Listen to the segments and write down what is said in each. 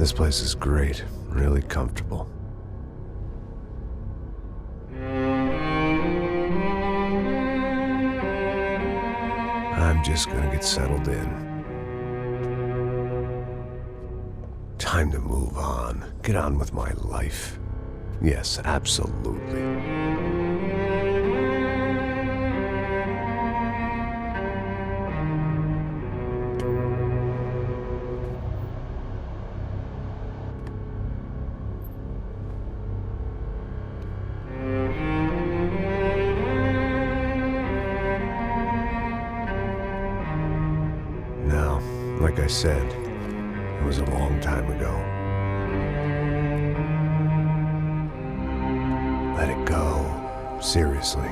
This place is great, really comfortable. I'm just gonna get settled in. Time to move on. Get on with my life. Yes, absolutely. Now, like I said, it was a long time ago. Let it go. Seriously.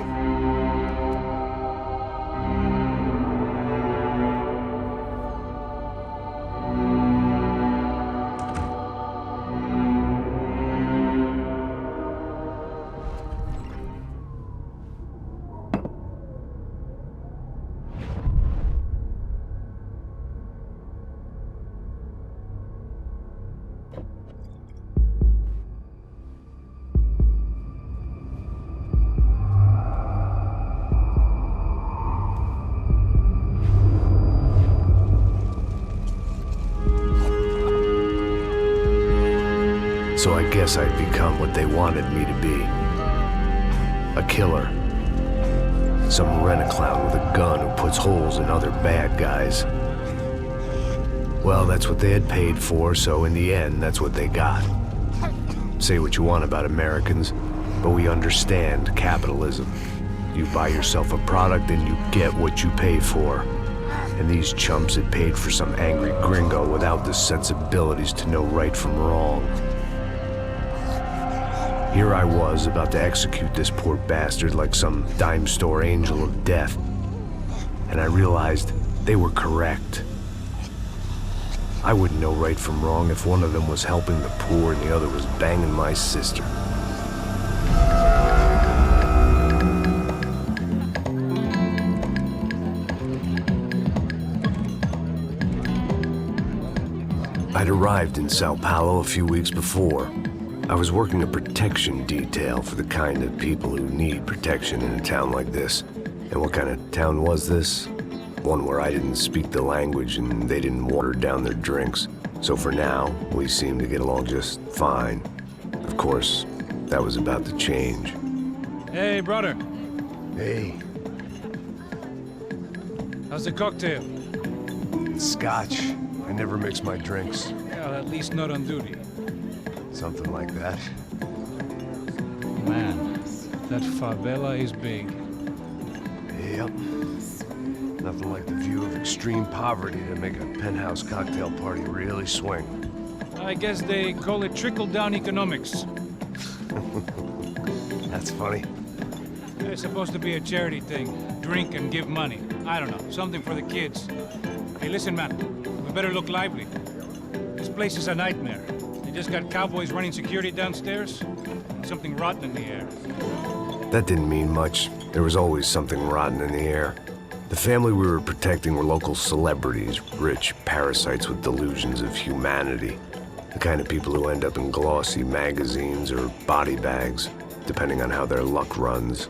So I guess I'd become what they wanted me to be. A killer. Some rent-a-clown with a gun who puts holes in other bad guys. Well, that's what they had paid for, so in the end, that's what they got. Say what you want about Americans, but we understand capitalism. You buy yourself a product and you get what you pay for. And these chumps had paid for some angry gringo without the sensibilities to know right from wrong. Here I was, about to execute this poor bastard like some dime store angel of death. And I realized they were correct. I wouldn't know right from wrong if one of them was helping the poor and the other was banging my sister. I'd arrived in Sao Paulo a few weeks before. I was working a protection detail for the kind of people who need protection in a town like this. And what kind of town was this? One where I didn't speak the language and they didn't water down their drinks. So for now, we seemed to get along just fine. Of course, that was about to change. Hey, brother. Hey. How's the cocktail? It's scotch. I never mix my drinks. Well, at least not on duty. Something like that. Man, that favela is big. Yep. Nothing like the view of extreme poverty to make a penthouse cocktail party really swing. I guess they call it trickle-down economics. That's funny. It's supposed to be a charity thing. Drink and give money. I don't know, something for the kids. Hey, listen, man. We better look lively. This place is a nightmare. They just got cowboys running security downstairs. And something rotten in the air. That didn't mean much. There was always something rotten in the air. The family we were protecting were local celebrities, rich parasites with delusions of humanity. The kind of people who end up in glossy magazines or body bags, depending on how their luck runs.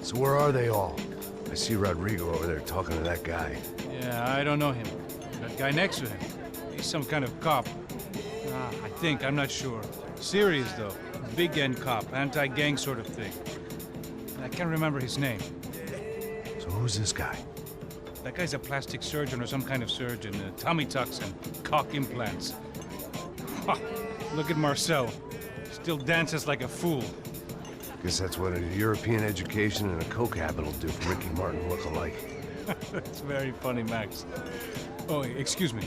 So where are they all? I see Rodrigo over there talking to that guy. Yeah, I don't know him. That guy next to him. He's some kind of cop. I think, I'm not sure. Serious, though. Big end cop, anti-gang sort of thing. I can't remember his name. So who's this guy? That guy's a plastic surgeon or some kind of surgeon. Tummy tucks and cock implants. Look at Marcel. Still dances like a fool. Guess that's what a European education and a coke habit will do for Ricky Martin look-alike. That's very funny, Max. Oh, excuse me.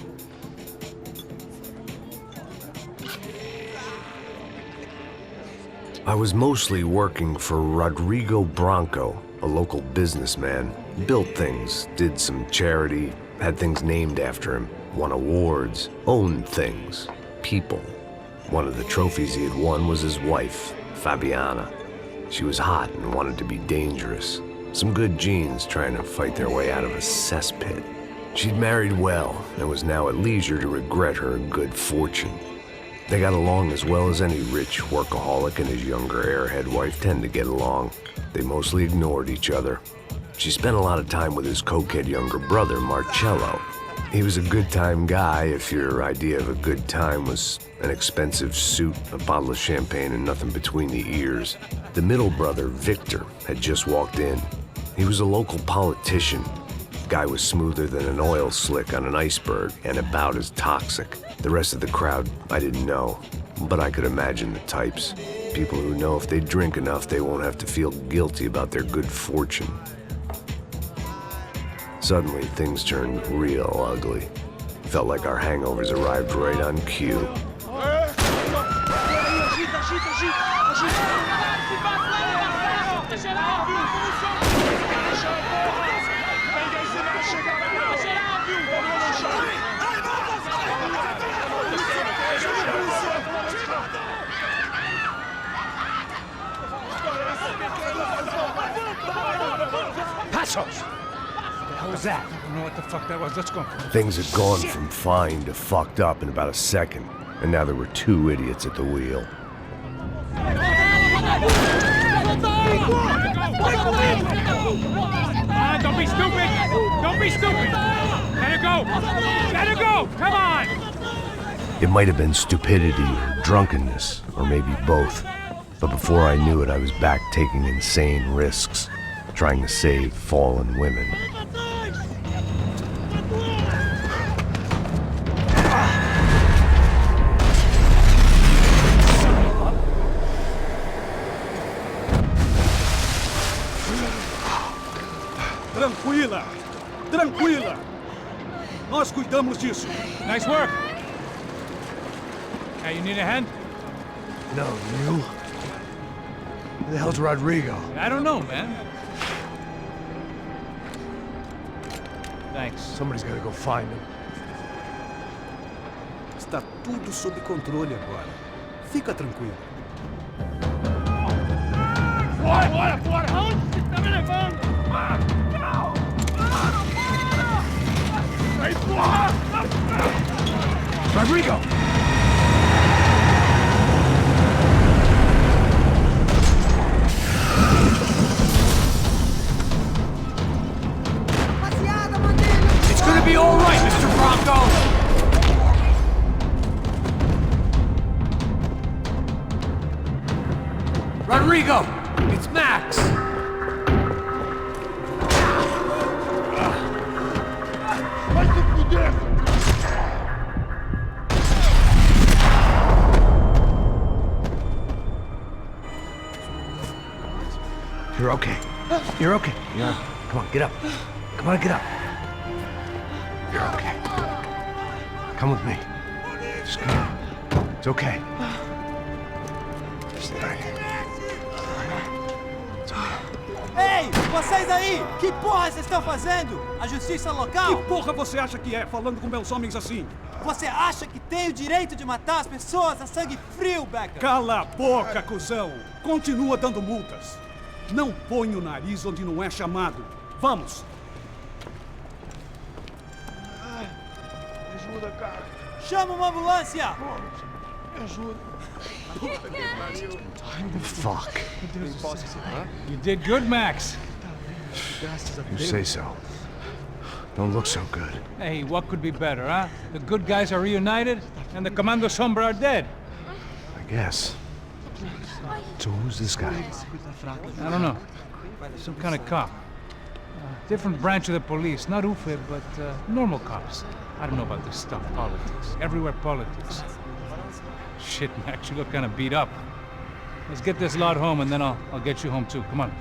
I was mostly working for Rodrigo Branco, a local businessman. Built things, did some charity, had things named after him, won awards, owned things, people. One of the trophies he had won was his wife, Fabiana. She was hot and wanted to be dangerous. Some good genes trying to fight their way out of a cesspit. She'd married well and was now at leisure to regret her good fortune. They got along as well as any rich workaholic and his younger airhead wife tend to get along. They mostly ignored each other. She spent a lot of time with his cokehead younger brother, Marcello. He was a good-time guy if your idea of a good time was an expensive suit, a bottle of champagne, and nothing between the ears. The middle brother, Victor, had just walked in. He was a local politician. Guy was smoother than an oil slick on an iceberg and about as toxic. The rest of the crowd, I didn't know, but I could imagine the types. People who know if they drink enough, they won't have to feel guilty about their good fortune. Suddenly, things turned real ugly. Felt like our hangovers arrived right on cue. Passos! What was that? I don't know what the fuck that was. Let's go. Things had gone from fine to fucked up in about a second, and now there were two idiots at the wheel. Don't be stupid! Don't be stupid! Let it go! Let it go! Come on! It might have been stupidity or drunkenness, or maybe both. But before I knew it, I was back taking insane risks, trying to save fallen women. Tranquila! Tranquila! Nós cuidamos disso. Nice work! Hey, you need a hand? No, you? Who the hell's Rodrigo? I don't know, man. Thanks. Somebody's gotta go find him. Está tudo sob controle agora. Fica tranquilo. Bora, bora, bora! Aonde você tá me levando? Vai, porra! Rodrigo! It's gonna be all right, Mr. Bronco! Rodrigo! It's Max! You're okay. You're okay. Come on, get up. Come on, get up. You're okay. Come with me. Just come. It's okay. Stay right here. It's okay. Ei, vocês aí! Que porra vocês estão fazendo? A justiça local? Que porra você acha que é, falando com meus homens assim? Você acha que tem o direito de matar as pessoas a sangue frio, Becker? Cala a boca, cuzão! Continua dando multas. Não põe o nariz onde não é chamado. Vamos! Ajuda, cara. Chama uma ambulância! Me ajuda. Fuck. You did good, Max. You say so. Don't look so good. Hey, what could be better, huh? The good guys are reunited, and the Commando Sombra are dead. I guess. So who's this guy? I don't know. Some kind of cop. Different branch of the police. Not UFE, but normal cops. I don't know about this stuff. Politics. Everywhere politics. Shit, Max, you look kind of beat up. Let's get this lot home, and then I'll get you home too. Come on.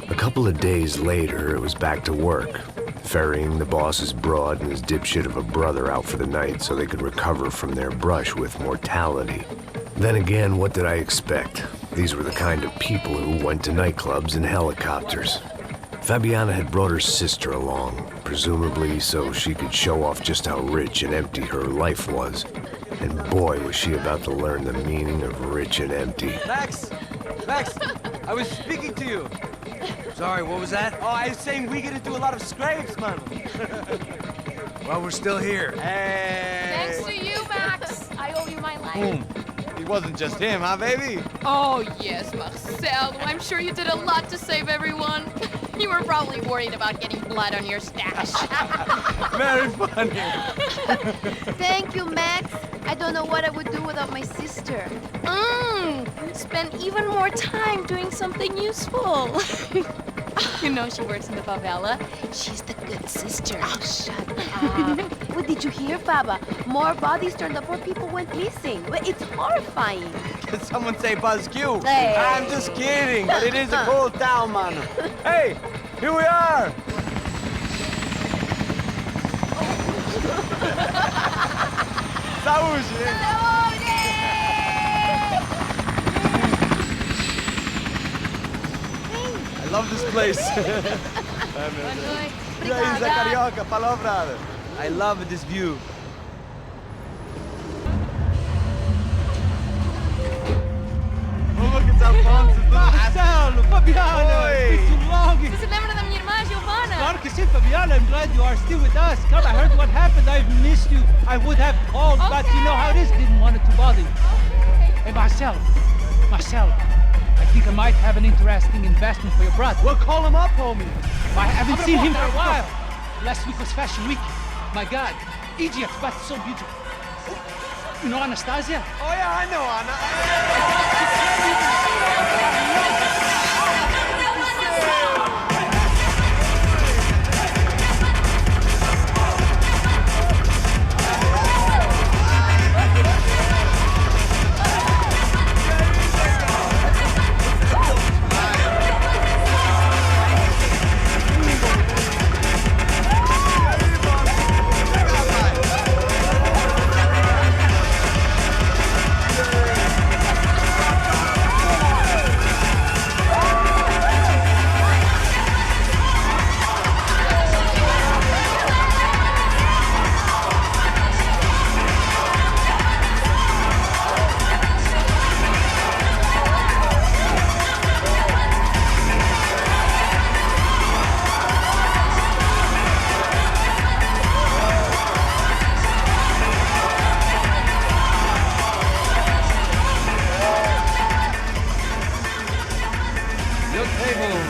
A couple of days later, it was back to work, ferrying the boss's broad and his dipshit of a brother out for the night so they could recover from their brush with mortality. Then again, what did I expect? These were the kind of people who went to nightclubs in helicopters. Fabiana had brought her sister along, presumably so she could show off just how rich and empty her life was. And boy, was she about to learn the meaning of rich and empty. Max! Max! I was speaking to you. Sorry, what was that? Oh, I was saying we get to do a lot of scrapes, man. Well, we're still here. Hey! Thanks to you, Max. I owe you my life. Boom. It wasn't just him, huh, baby? Oh, yes, Marcel. I'm sure you did a lot to save everyone. You were probably worried about getting blood on your stash. Very funny. Thank you, Max. I don't know what I would do without my sister. Spend even more time doing something useful. You know she works in the favela. She's the good sister. Oh, shut up. What did you hear, Baba? More bodies turned up where people went missing. Well, it's horrifying. Did someone say Buzz Q? Hey. I'm just kidding, but it is a cool town, man. Hey, here we are. Saúde! I love this place. E aí, Zé Carioca, falou, brother. I love this view. Oh, look, it's Alfonso. Marcelo, Fabiana, Oi. it's been too long. Você se lembra da minha irmã, Giovanna? Claro que sim, Fabiana. I'm glad you are still with us. Come, I heard what happened. I've missed you. I would have called, but you know how it is. Didn't want to bother you. Hey, Marcelo, I think I might have an interesting investment for your brother. Well, call him up, homie. I haven't seen him for a while. Last week was Fashion Week. My God, Egypt, but so beautiful. You know Anastasia? Oh, yeah, I know, Anna.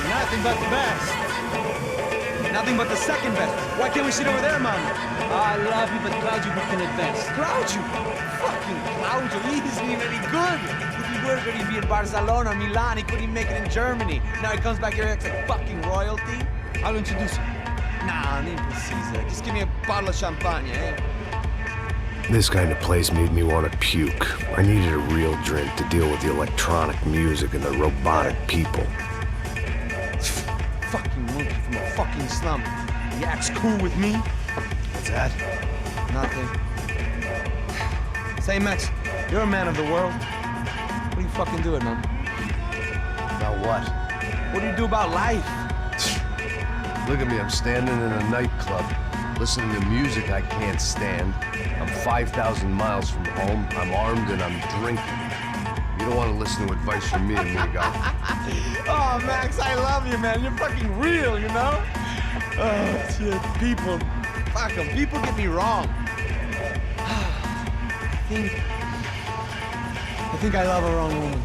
Nothing but the best. Nothing but the second best. Why can't we sit over there, man? I love you, but Claudio can advance. Claudio! Fucking Claudio, he isn't even any good. If he were good, he'd be in Barcelona, Milan, he couldn't make it in Germany. Now he comes back here, acts like fucking royalty. I'll introduce you. Nah, need precisa. Just give me a bottle of champagne, eh? This kind of place made me want to puke. I needed a real drink to deal with the electronic music and the robotic people. Fucking monkey from a fucking slum. He acts cool with me. What's that? Nothing. Say, Max, you're a man of the world. What do you fucking do it, man? About what? What do you do about life? Look at me, I'm standing in a nightclub, listening to music I can't stand. I'm 5,000 miles from home, I'm armed and I'm drinking. You don't want to listen to advice from me, amigo. Oh, Max, I love you, man. You're fucking real, you know? Oh, shit. People, fuck them. People get me wrong. I think I love a wrong woman.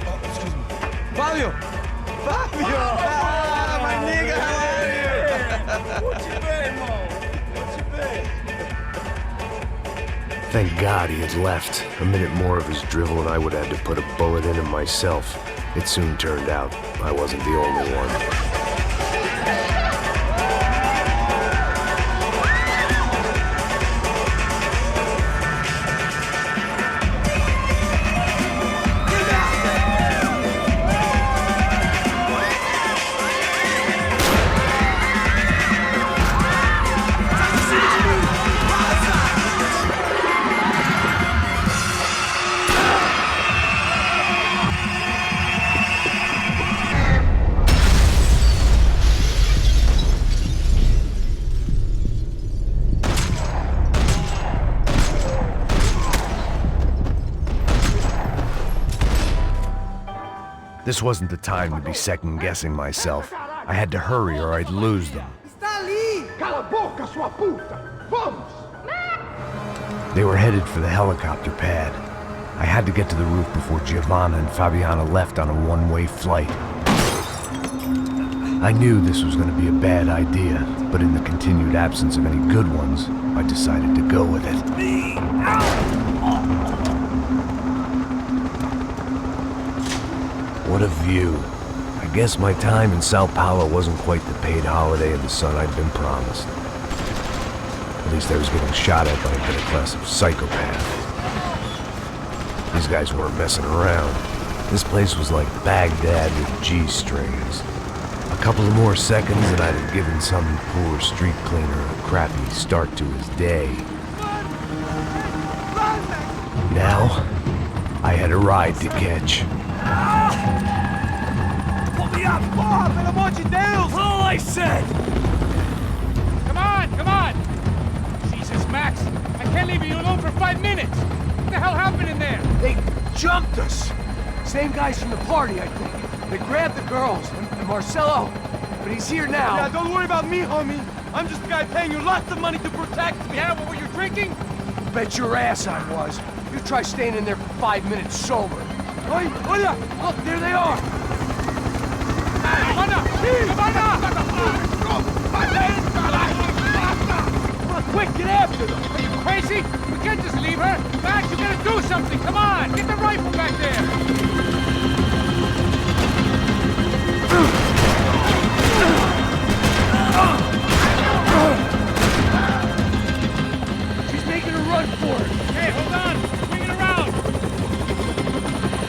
Oh, excuse me. Fabio! Fabio! Ah, my nigga, how are you? What you been, Mo? What you been? Thank God he had left. A minute more of his drivel and I would have had to put a bullet in him myself. It soon turned out I wasn't the only one. This wasn't the time to be second-guessing myself. I had to hurry or I'd lose them. Está ali! Cala a boca, sua puta! Vamos! They were headed for the helicopter pad. I had to get to the roof before Giovanna and Fabiana left on a one-way flight. I knew this was going to be a bad idea, but in the continued absence of any good ones, I decided to go with it. What a view. I guess my time in Sao Paulo wasn't quite the paid holiday in the sun I'd been promised. At least I was getting shot at by a better class of psychopaths. These guys weren't messing around. This place was like Baghdad with G-strings. A couple of more seconds and I'd have given some poor street cleaner a crappy start to his day. Now, I had a ride to catch. Pull me up! Porra, pelo amor de Deus! All I said! Come on, come on! Jesus, Max, I can't leave you alone for 5 minutes! What the hell happened in there? They jumped us! Same guys from the party, I think. They grabbed the girls, and Marcelo, but he's here now. Yeah, don't worry about me, homie. I'm just a guy paying you lots of money to protect me. Yeah, what were you drinking? Bet your ass I was. You try staying in there for 5 minutes sober. Oi, hola! Look, there they are! Giovanna! Look, quick, get after them! Are you crazy? We can't just leave her! Max, you gotta do something! Come on! Get the rifle back there! She's making a run for it! Hey, hold on! Swing it around!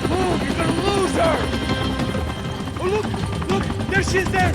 Move, you're gonna lose her! Oh, look! There she is there!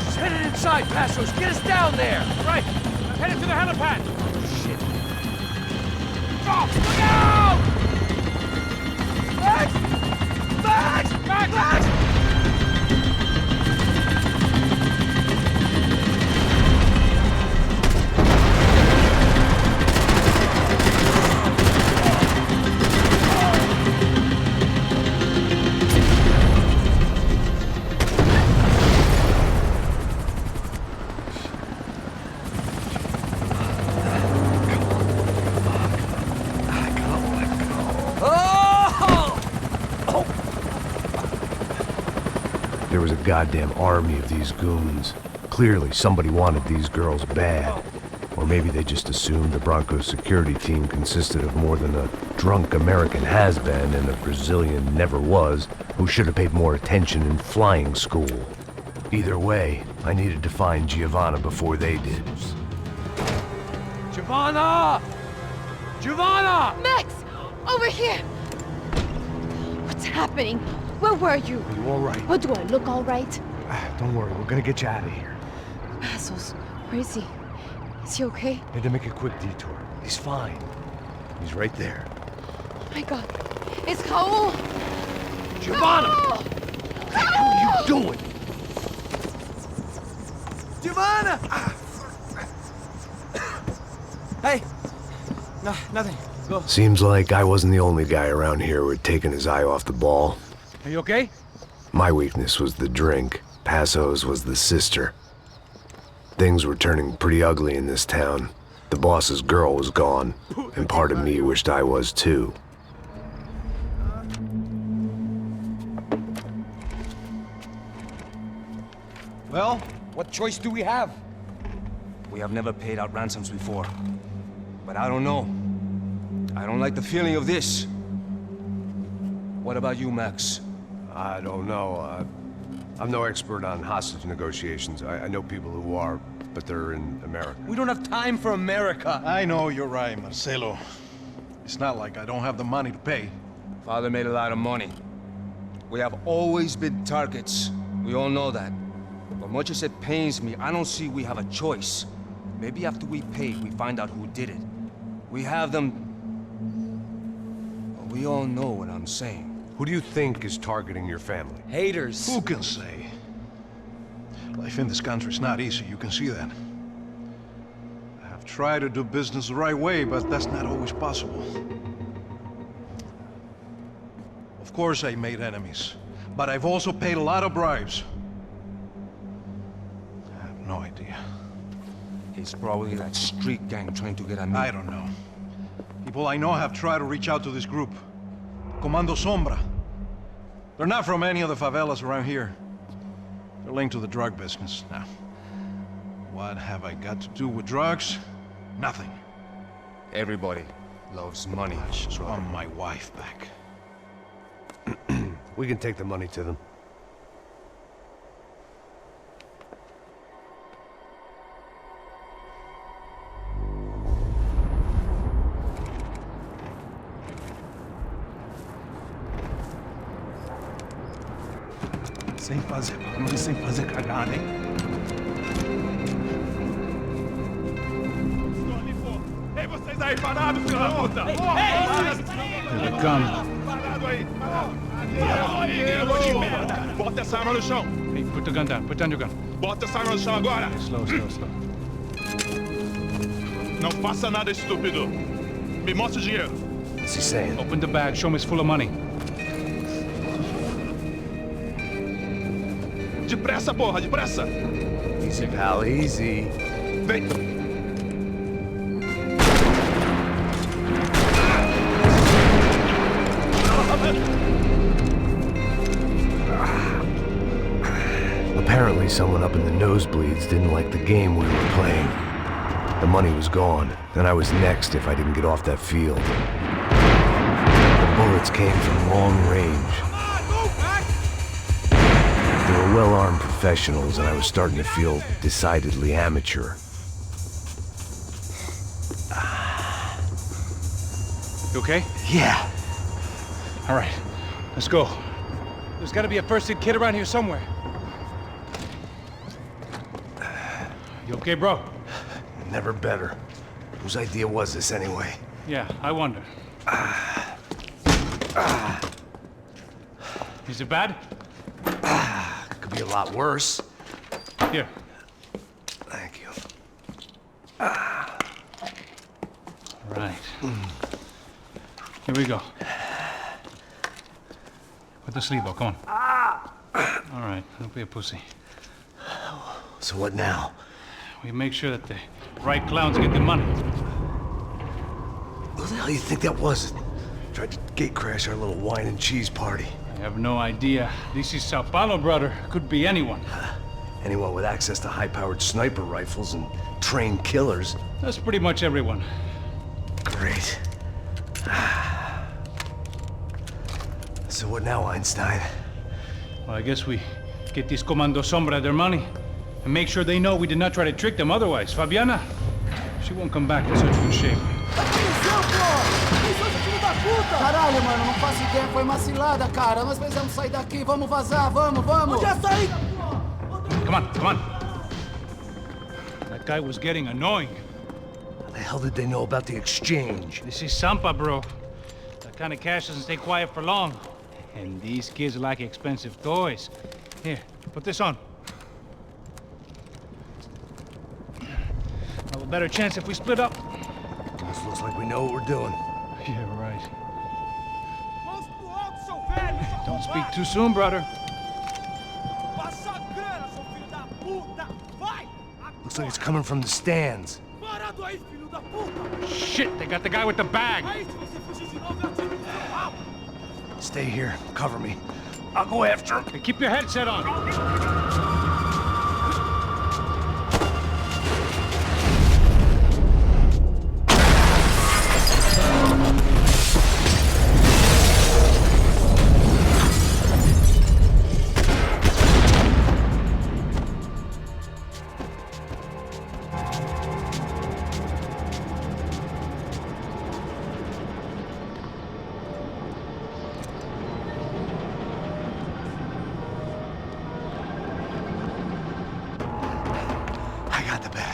She's headed inside, Passos! Get us down there! Right! I'm headed to the helipad! Shit. Oh, look out! Max! Max! Max! Max! There was a goddamn army of these goons. Clearly, somebody wanted these girls bad. Or maybe they just assumed the Broncos security team consisted of more than a drunk American has-been and a Brazilian never-was who should have paid more attention in flying school. Either way, I needed to find Giovanna before they did. Giovanna! Giovanna! Max! Over here! What's happening? Where were you? Are you all right? What, do I look all right? Don't worry, we're gonna get you out of here. Passos, where is he? Is he okay? Had to make a quick detour. He's fine. He's right there. Oh my god. It's Raul! Giovanna! Raul! What the hell are you doing? Giovanna! Hey! No, nothing. Go. Seems like I wasn't the only guy around here who had taken his eye off the ball. Are you okay? My weakness was the drink. Passo's was the sister. Things were turning pretty ugly in this town. The boss's girl was gone, and part of me wished I was too. Well, what choice do we have? We have never paid out ransoms before. But I don't know. I don't like the feeling of this. What about you, Max? I don't know. I'm no expert on hostage negotiations. I know people who are, but they're in America. We don't have time for America. I know you're right, Marcelo. It's not like I don't have the money to pay. Father made a lot of money. We have always been targets. We all know that. But much as it pains me, I don't see we have a choice. Maybe after we pay, we find out who did it. We have them... Well, we all know what I'm saying. Who do you think is targeting your family? Haters. Who can say? Life in this country is not easy, you can see that. I have tried to do business the right way, but that's not always possible. Of course I made enemies, but I've also paid a lot of bribes. I have no idea. It's probably that street gang trying to get at me. I don't know. People I know have tried to reach out to this group. Comando Sombra. They're not from any of the favelas around here. They're linked to the drug business. Now, what have I got to do with drugs? Nothing. Everybody loves money. I just want my wife back. We can take the money to them. Sem fazer barulho, sem fazer cagada, hein? Ei, vocês aí parados, filho da puta! Here they come. Parado aí! Eu vou te merda! Bota essa arma no chão! Hey, put the gun down. Put down your gun. Bota essa arma no chão agora! Slow, slow, slow. Não faça nada, estúpido! Me mostra o dinheiro! What's he saying? Open the bag. Show me it's full of money. Depressa, porra, depressa! Easy, pal, easy. Vem! Apparently someone up in the nosebleeds didn't like the game we were playing. The money was gone, and I was next if I didn't get off that field. The bullets came from long range. They were well-armed professionals, and I was starting to feel decidedly amateur. You okay? Yeah. All right, let's go. There's got to be a first-aid kit around here somewhere. You okay, bro? Never better. Whose idea was this anyway? Yeah, I wonder. Is it bad? Could be a lot worse. Here. Thank you. Right. Here we go. Put the sleeve on, come on. All right, don't be a pussy. So what now? We make sure that the right clowns get the money. Who the hell do you think that was? Tried to gate crash our little wine and cheese party. I have no idea. This is Sao Paulo, brother. Could be anyone. Anyone with access to high-powered sniper rifles and trained killers. That's pretty much everyone. Great. So what now, Einstein? Well, I guess we get these Comando Sombra their money. And make sure they know we did not try to trick them otherwise. Fabiana, she won't come back in such good shape. Caralho, mano, não faço ideia, foi uma cilada, cara. Nós precisamos sair daqui, vamos vazar, vamos! Onde é sair? Come on, come on. That guy was getting annoying. How the hell did they know about the exchange? This is Sampa, bro. That kind of cash doesn't stay quiet for long. And these kids like expensive toys. Here, put this on. Have a better chance if we split up. This looks like we know what we're doing. Yeah, right. Don't speak too soon, brother. Looks like it's coming from the stands. Shit, they got the guy with the bag. Stay here, cover me. I'll go after him. Hey, keep your headset on.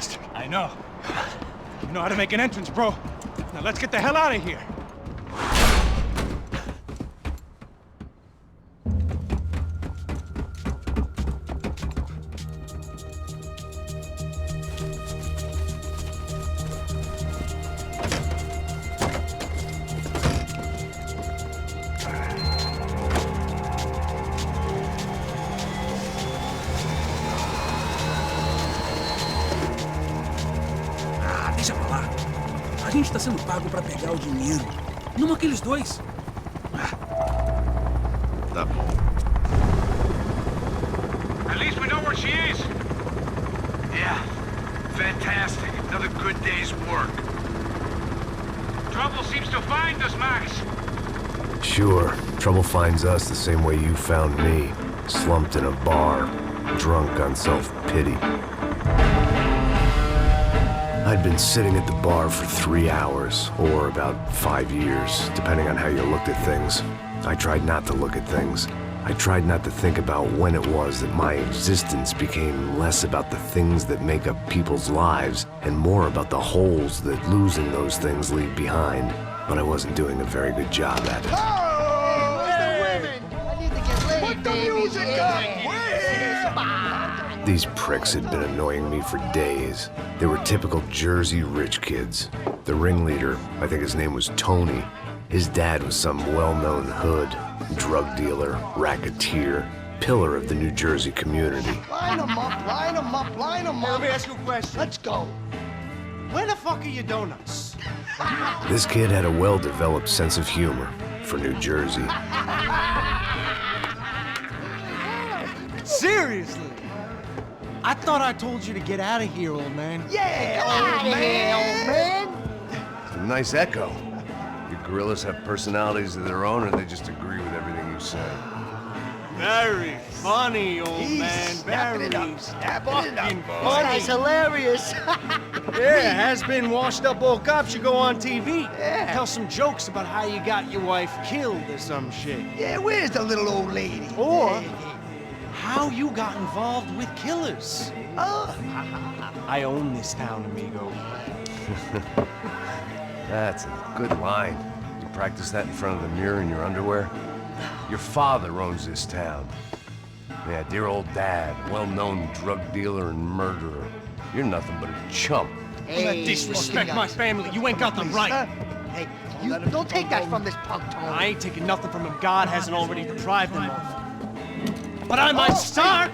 bastard. I know. You know how to make an entrance, bro. Now let's get the hell out of here. Deixa pra lá. A gente tá sendo pago pra pegar o dinheiro. Não aqueles dois. Tá bom. At least we know where she is. Yeah. Fantastic. Another good day's work. Trouble seems to find us, Max. Sure. Trouble finds us the same way you found me. Slumped in a bar. Drunk on self-pity. I'd been sitting at the bar for 3 hours, or about 5 years, depending on how you looked at things. I tried not to look at things. I tried not to think about when it was that my existence became less about the things that make up people's lives, and more about the holes that losing those things leave behind. But I wasn't doing a very good job at it. Oh, where's the women? I need to get laid, Put the baby. music up! We're here! These pricks had been annoying me for days. They were typical Jersey rich kids. The ringleader, I think his name was Tony. His dad was some well-known hood, drug dealer, racketeer, pillar of the New Jersey community. Line them up, line them up, line them up. Let me ask you a question. Let's go. Where the fuck are your donuts? This kid had a well-developed sense of humor for New Jersey. Seriously? I thought I told you to get out of here, old man. Yeah, old man, old man. It's a nice echo. You gorillas have personalities of their own, or they just agree with everything you say? Very funny, old man. Snapping it Very up, snapping it up. fucking This funny. guy's hilarious. Yeah, has-been washed-up old cop should go on TV. Yeah. Tell some jokes about how you got your wife killed or some shit. Yeah, where's the little old lady? Or how you got involved with killers. Oh. I own this town, amigo. That's a good line. You practice that in front of the mirror in your underwear? Your father owns this town. Yeah, dear old dad, well-known drug dealer and murderer. You're nothing but a chump. Hey, Disrespect my family. You ain't got the right. Hey, you don't take that from this punk, Tony. I ain't taking nothing from him. God hasn't already deprived him of. But I might start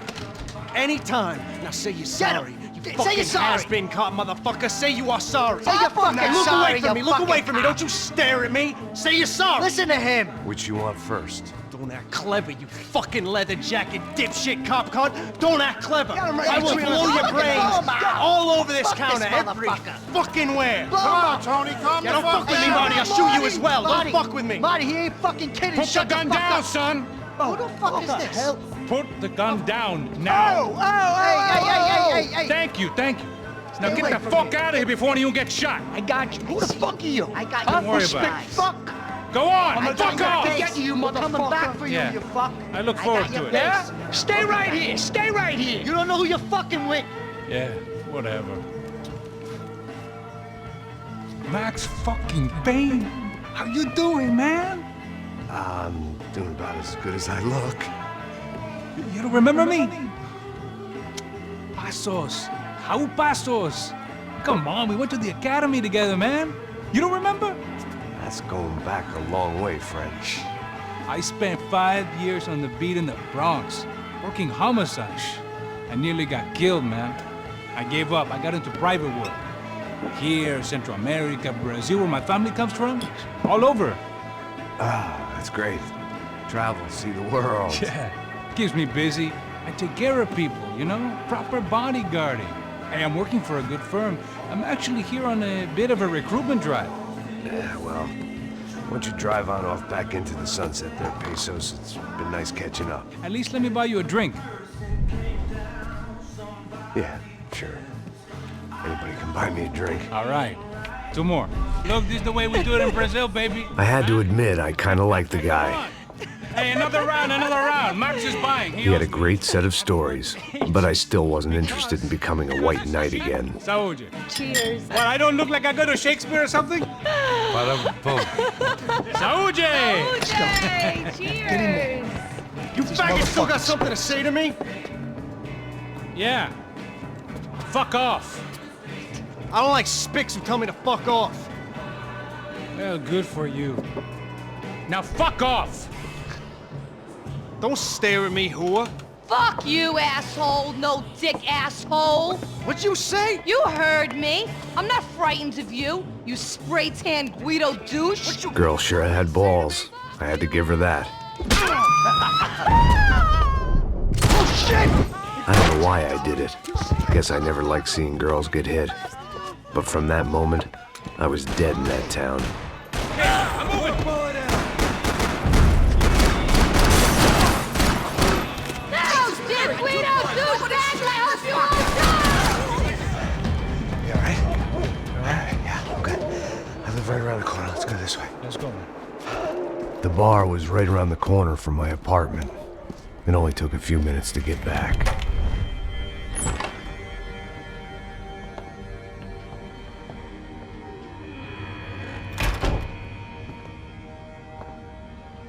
anytime. Now say you're sorry. You Say fucking you're sorry. has-been caught, motherfucker. Say you are sorry. Say you're fucking Now look sorry, away from you me. Look fucking away from me. Don't you stare at me. Say you're sorry. Listen to him. Which you want first? Don't act clever, you fucking leather jacket dipshit cop cunt. Don't act clever. Get him right I will between blow us. your Look at brains him, man. all over this Fuck this counter, every motherfucker. fucking where. Blow him up. Tony, calm Yeah, the don't fuck with me, Hey, Marty. I'll shoot you as well. Marty, Don't fuck with me. Marty, he ain't fucking kidding. Put the Shut gun fuck down, up. son! Who the fuck is this? Hell? Put the gun down now! Hey. Thank you, thank you. Now Stay get away the from fuck me. out of here before anyone gets shot. I got you. Who the fuck are you? I got Don't you. worry Respect, about it. fuck. Go on, I fuck got your off! face. Get you, motherfucker. Coming back for you, Yeah. you fuck. I look forward got your to it. face. Stay right here. Stay right here. You don't know who you're fucking with. Yeah, whatever. Max fucking Payne, how you doing, man? I'm doing about as good as I look. You don't remember me? Pasos. How Pasos? Come on, we went to the academy together, man. You don't remember? That's going back a long way, French. I spent 5 years on the beat in the Bronx, working homicide. I nearly got killed, man. I gave up. I got into private work. Here, Central America, Brazil, where my family comes from. All over. Ah, that's great. Travel, see the world. Yeah, keeps me busy. I take care of people, you know? Proper bodyguarding. Hey, I'm working for a good firm. I'm actually here on a bit of a recruitment drive. Yeah, well, why don't you drive on off back into the sunset there, Pesos? It's been nice catching up. At least let me buy you a drink. Yeah, sure. Anybody can buy me a drink. All right. 2 more. Look, this is the way we do it in Brazil, baby. I had to admit, I kind of liked the guy. Hey, another round. Max is buying. He had a great set of stories, but I still wasn't interested in becoming a white knight again. Saúde. Cheers. What, I don't look like I go to Shakespeare or something? Saúde! Cheers. You faggot still got something to say to me? Yeah. Fuck off. I don't like spicks who tell me to fuck off. Well, good for you. Now fuck off! Don't stare at me, whore. Fuck you, asshole. No dick asshole. What'd you say? You heard me. I'm not frightened of you, you spray-tan Guido douche. Girl sure had balls. I had to give her that. Oh, shit! I don't know why I did it. I guess I never liked seeing girls get hit. But from that moment, I was dead in that town. I'm moving! Guido douchebag, I hope you all die! You all right? All right? Yeah, okay. I live right around the corner. Let's go this way. Let's go, man. The bar was right around the corner from my apartment. It only took a few minutes to get back.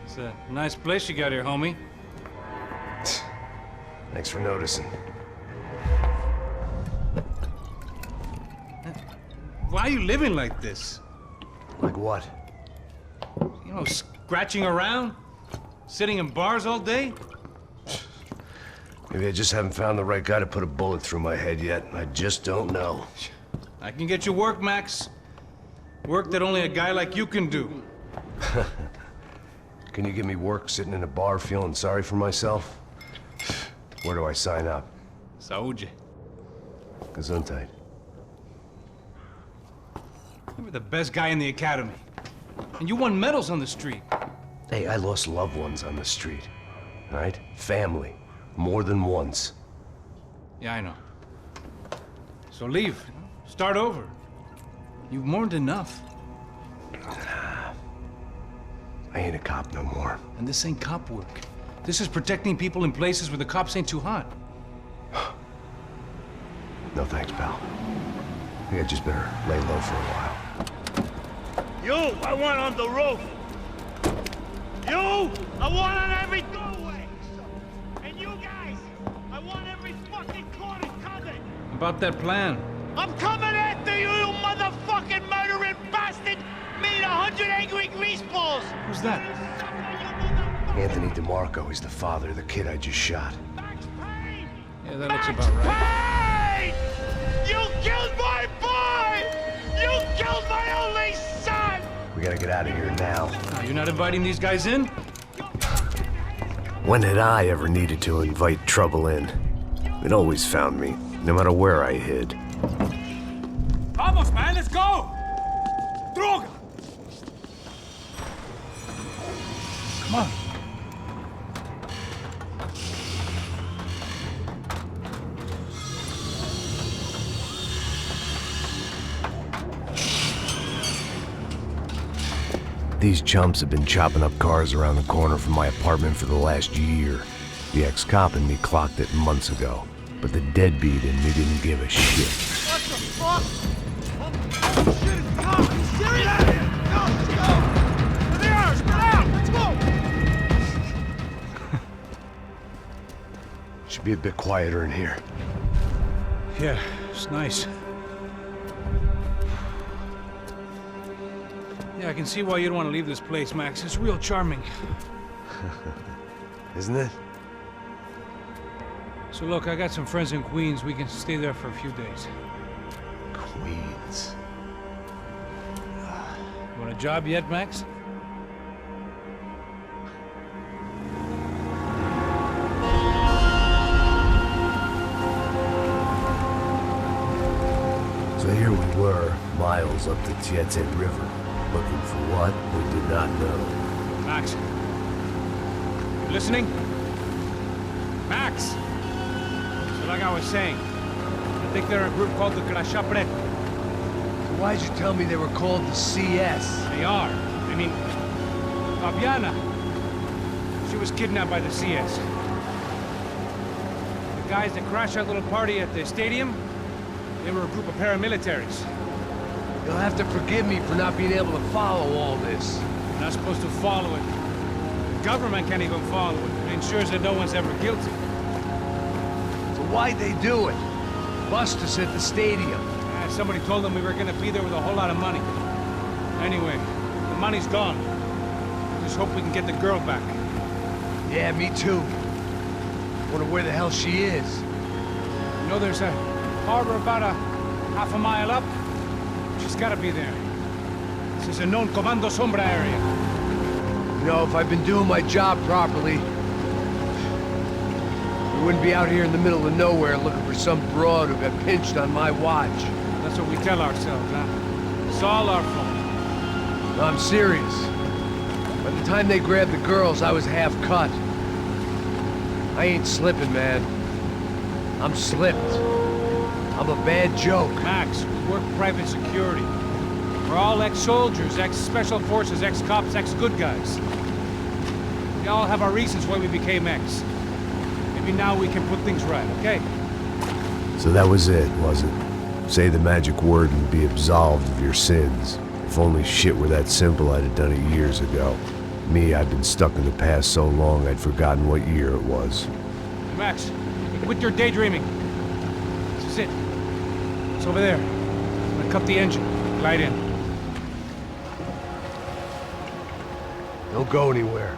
It's a nice place you got here, homie. Thanks for noticing. Why are you living like this? Like what? You know, scratching around? Sitting in bars all day? Maybe I just haven't found the right guy to put a bullet through my head yet. I just don't know. I can get you work, Max. Work that only a guy like you can do. Can you give me work sitting in a bar feeling sorry for myself? Where do I sign up? Saúde. Gesundheit. You were the best guy in the academy. And you won medals on the street. Hey, I lost loved ones on the street. All right? Family. More than once. Yeah, I know. So leave. Start over. You've mourned enough. I ain't a cop no more. And this ain't cop work. This is protecting people in places where the cops ain't too hot. No thanks, pal. I think I just better lay low for a while. You, I want on the roof. You, I want on every doorway. And you guys, I want every fucking corner covered. About that plan. I'm coming after you, you motherfucking murdering bastard! Me and 100 angry greaseballs! Who's that? Anthony DeMarco. He's the father of the kid I just shot. Payne! Yeah, that looks about right. Payne! You killed my boy! You killed my only son! We gotta get out of here now. You're not inviting these guys in? When had I ever needed to invite trouble in? It always found me, no matter where I hid. Vamos, man, let's go! Droga! Come on. These chumps have been chopping up cars around the corner from my apartment for the last year. The ex-cop in me clocked it months ago, but the deadbeat in me didn't give a shit. What the fuck? Oh, shit, it's gone! Are you serious? No, let's go! To the arms, spread out! Let's go! Should be a bit quieter in here. Yeah, it's nice. Yeah, I can see why you don't want to leave this place, Max. It's real charming. Isn't it? So look, I got some friends in Queens. We can stay there for a few days. Queens. You want a job yet, Max? So here we were, miles up the Tietze River, looking for what we did not know. Max. You listening? Max! So like I was saying, I think they're a group called the Crasha Preto. Why'd you tell me they were called the CS? They are. I mean, Fabiana. She was kidnapped by the CS. The guys that crashed that little party at the stadium, they were a group of paramilitaries. You'll have to forgive me for not being able to follow all this. You're not supposed to follow it. The government can't even follow it. It ensures that no one's ever guilty. So why'd they do it? Bust us at the stadium. Somebody told them we were gonna be there with a whole lot of money. Anyway, the money's gone. Just hope we can get the girl back. Yeah, me too. Wonder where the hell she is. You know there's a harbor about a half a mile up? She's gotta be there. This is a known Comando Sombra area. You know, if I've been doing my job properly, we wouldn't be out here in the middle of nowhere looking for some broad who got pinched on my watch. That's what we tell ourselves, huh? It's all our fault. No, I'm serious. By the time they grabbed the girls, I was half cut. I ain't slipping, man. I'm slipped. I'm a bad joke. Max, we work private security. We're all ex-soldiers, ex-special forces, ex-cops, ex-good guys. We all have our reasons why we became ex. Maybe now we can put things right, okay? So that was it, was it? Say the magic word and be absolved of your sins. If only shit were that simple, I'd have done it years ago. Me, I've been stuck in the past so long I'd forgotten what year it was. Max, quit your daydreaming. This is it. It's over there. I'm gonna cut the engine. Glide in. Don't go anywhere.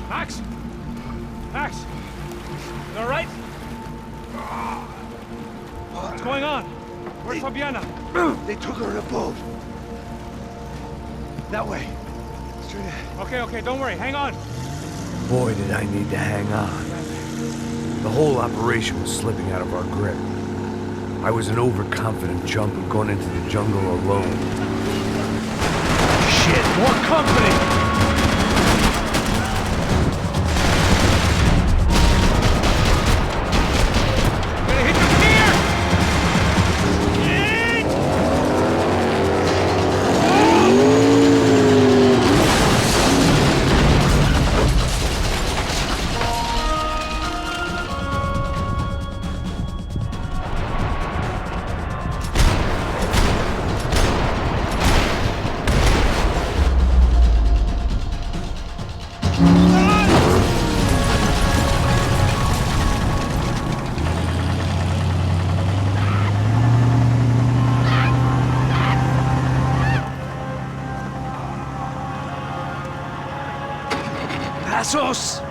Max! Max! You all right? What's going on? Where's Fabiana? They took her in a boat. That way. Straight ahead. Okay, don't worry. Hang on. Boy, did I need to hang on. The whole operation was slipping out of our grip. I was an overconfident chump who'd gone into the jungle alone. Shit, more company!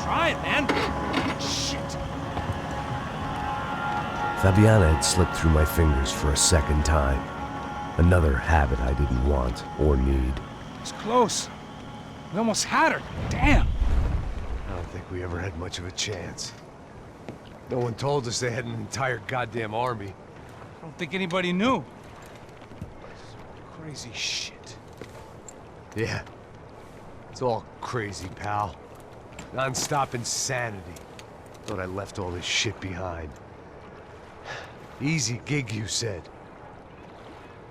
Try it, man. Shit. Fabiana had slipped through my fingers for a second time. Another habit I didn't want or need. It's close. We almost had her. Damn. I don't think we ever had much of a chance. No one told us they had an entire goddamn army. I don't think anybody knew. Crazy shit. Yeah. It's all crazy, pal. Non-stop insanity. Thought I left all this shit behind. Easy gig, you said.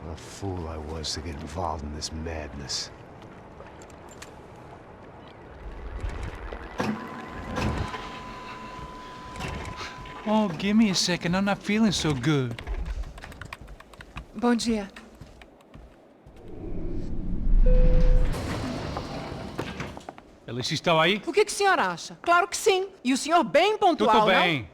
What a fool I was to get involved in this madness. Oh, give me a second. I'm not feeling so good. Bom dia. Felice estava aí? O que o senhor acha? Claro que sim. E o senhor bem pontual, Tudo bem.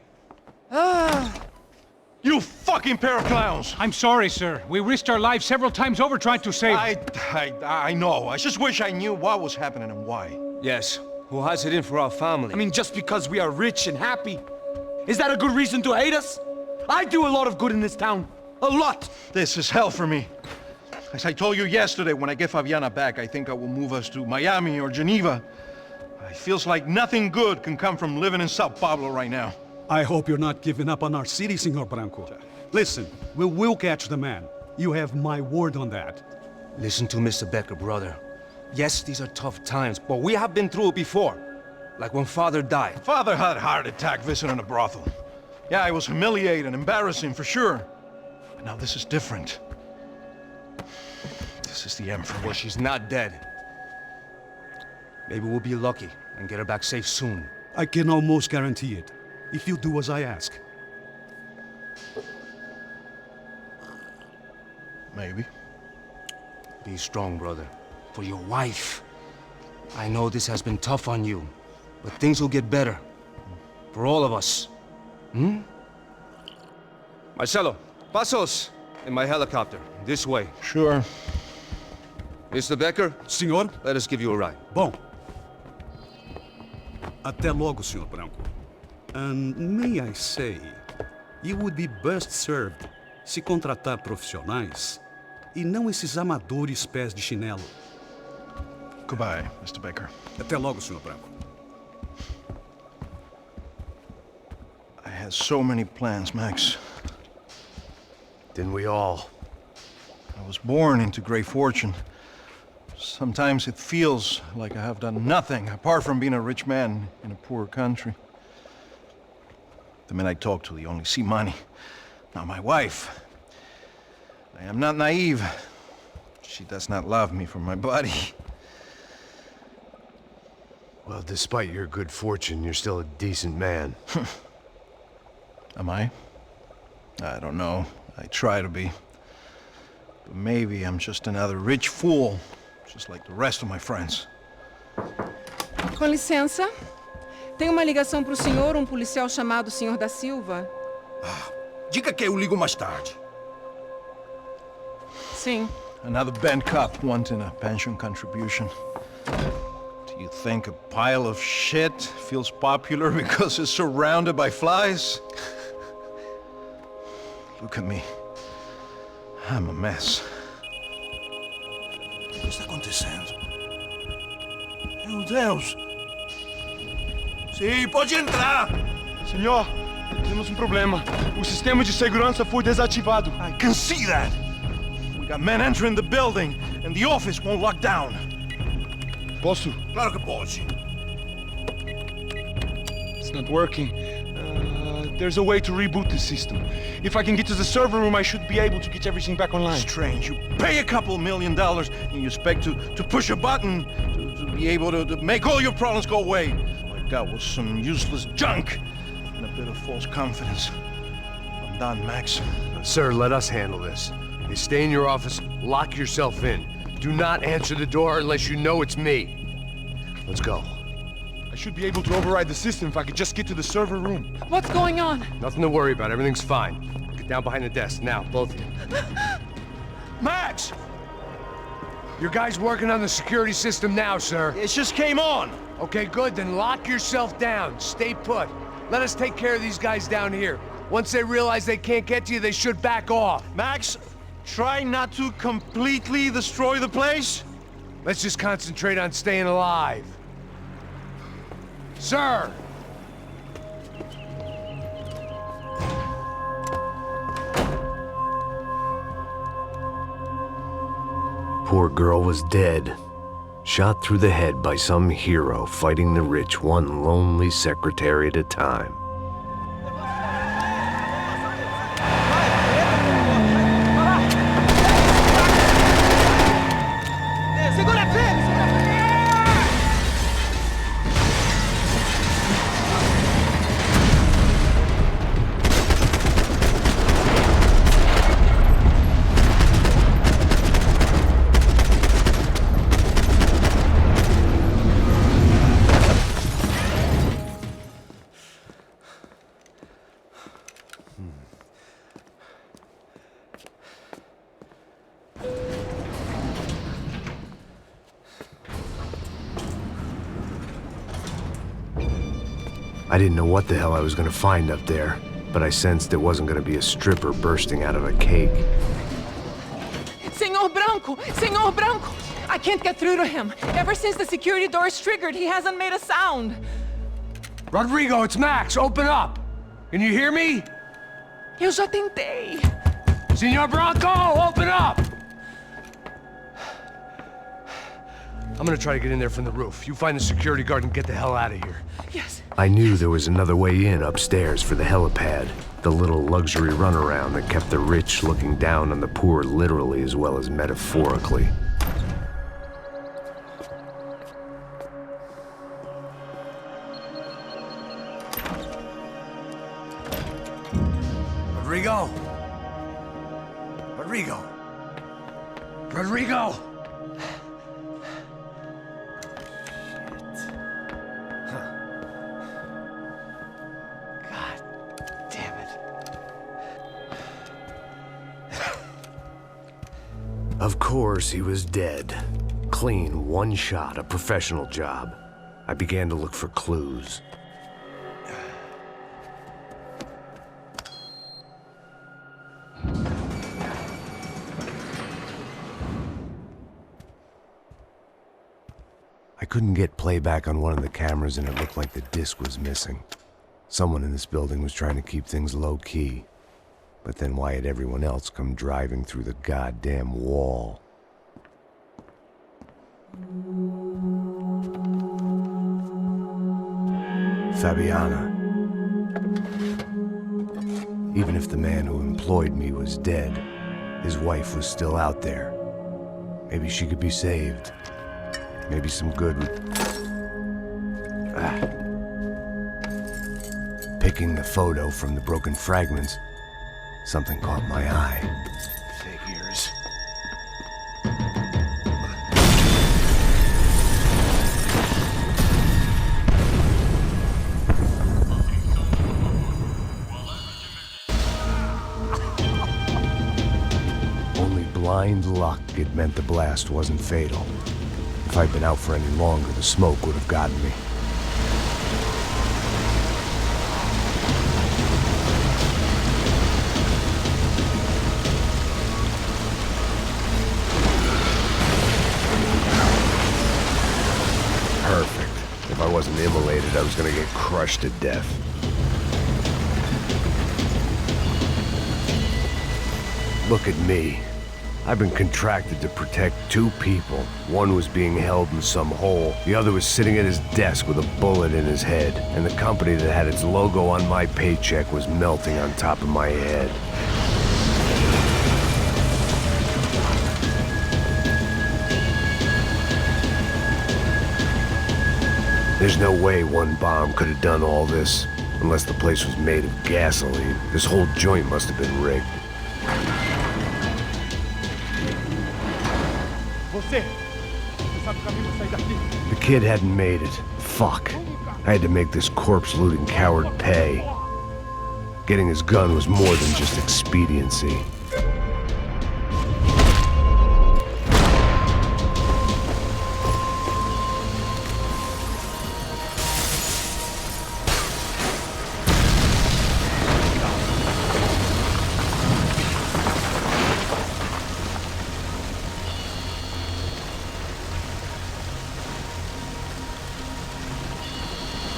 You fucking pair of clowns! I'm sorry, sir. We risked our lives several times over trying to save... I know. I just wish I knew what was happening and why. Yes, who has it in for our family? I mean, just because we are rich and happy, is that a good reason to hate us? I do a lot of good in this town. A lot! This is hell for me. As I told you yesterday, when I get Fabiana back, I think I will move us to Miami or Geneva. It feels like nothing good can come from living in Sao Paulo right now. I hope you're not giving up on our city, Senor Branco. Listen, we will catch the man. You have my word on that. Listen to Mr. Becker, brother. Yes, these are tough times, but we have been through it before. Like when Father died. Father had a heart attack visiting a brothel. Yeah, it was humiliating, embarrassing, for sure. But now this is different. This is the end for me. Well, she's not dead. Maybe we'll be lucky and get her back safe soon. I can almost guarantee it, if you do as I ask. Maybe. Be strong, brother. For your wife. I know this has been tough on you, but things will get better. For all of us. Marcelo, pasos in my helicopter. This way. Sure. Mr. Becker? Senhor? Let us give you a ride. Bom. Até logo, Senhor Branco. And may I say, you would be best served se contratar profissionais e não esses amadores pés de chinelo. Goodbye, Mr. Becker. Até logo, Senhor Branco. I had so many plans, Max. Didn't we all? I was born into great fortune. Sometimes it feels like I have done nothing apart from being a rich man in a poor country. The men I talk to, they only see money. Now my wife, I am not naive. She does not love me for my body. Well, despite your good fortune, you're still a decent man. Am I? I don't know. I try to be. But maybe I'm just another rich fool, just like the rest of my friends. Com licença. Tem uma ligação para o senhor, um policial chamado Senhor da Silva. Diga que eu ligo mais tarde. Sim. Another bent cop wanting a pension contribution. Do you think a pile of shit feels popular because it's surrounded by flies? Look at me. I'm a mess. O que está acontecendo? Meu Deus! Sim, pode entrar! Senhor, temos problema. O sistema de segurança foi desativado. I can see that. We got men entering the building, and the office won't lock down. Posso? Claro que pode. It's not working. There's a way to reboot the system. If I can get to the server room, I should be able to get everything back online. Strange. You pay a couple $1 million, and you expect to push a button to be able to make all your problems go away. All I got was some useless junk and a bit of false confidence. I'm done, Max. Sir, let us handle this. You stay in your office, lock yourself in. Do not answer the door unless you know it's me. Let's go. I should be able to override the system if I could just get to the server room. What's going on? Nothing to worry about. Everything's fine. Get down behind the desk. Now, both of you. Max! Your guy's working on the security system now, sir. It just came on. Okay, good. Then lock yourself down. Stay put. Let us take care of these guys down here. Once they realize they can't get to you, they should back off. Max, try not to completely destroy the place. Let's just concentrate on staying alive. Sir! Poor girl was dead. Shot through the head by some hero fighting the rich one lonely secretary at a time. didn't know what the hell I was gonna find up there, but I sensed it wasn't gonna be a stripper bursting out of a cake. Senor Branco! Senor Branco! I can't get through to him. Ever since the security door is triggered, he hasn't made a sound. Rodrigo, it's Max! Open up! Can you hear me? Eu já tentei. Senor Branco, open up! I'm gonna try to get in there from the roof. You find the security guard and get the hell out of here. Yes. I knew there was another way in upstairs for the helipad. The little luxury runaround that kept the rich looking down on the poor literally as well as metaphorically. Rodrigo! Rodrigo! Rodrigo! Of course, he was dead. Clean, one shot, a professional job. I began to look for clues. I couldn't get playback on one of the cameras and it looked like the disc was missing. Someone in this building was trying to keep things low-key. But then why had everyone else come driving through the goddamn wall? Fabiana. Even if the man who employed me was dead, his wife was still out there. Maybe she could be saved. Maybe some good would... Picking the photo from the broken fragments, something caught my eye. Figures. Only blind luck it meant the blast wasn't fatal. If I'd been out for any longer, the smoke would have gotten me. Perfect. If I wasn't immolated, I was gonna get crushed to death. Look at me. I've been contracted to protect two people. One was being held in some hole. The other was sitting at his desk with a bullet in his head. And the company that had its logo on my paycheck was melting on top of my head. There's no way one bomb could have done all this, unless the place was made of gasoline. This whole joint must have been rigged. The kid hadn't made it. Fuck. I had to make this corpse-looting coward pay. Getting his gun was more than just expediency.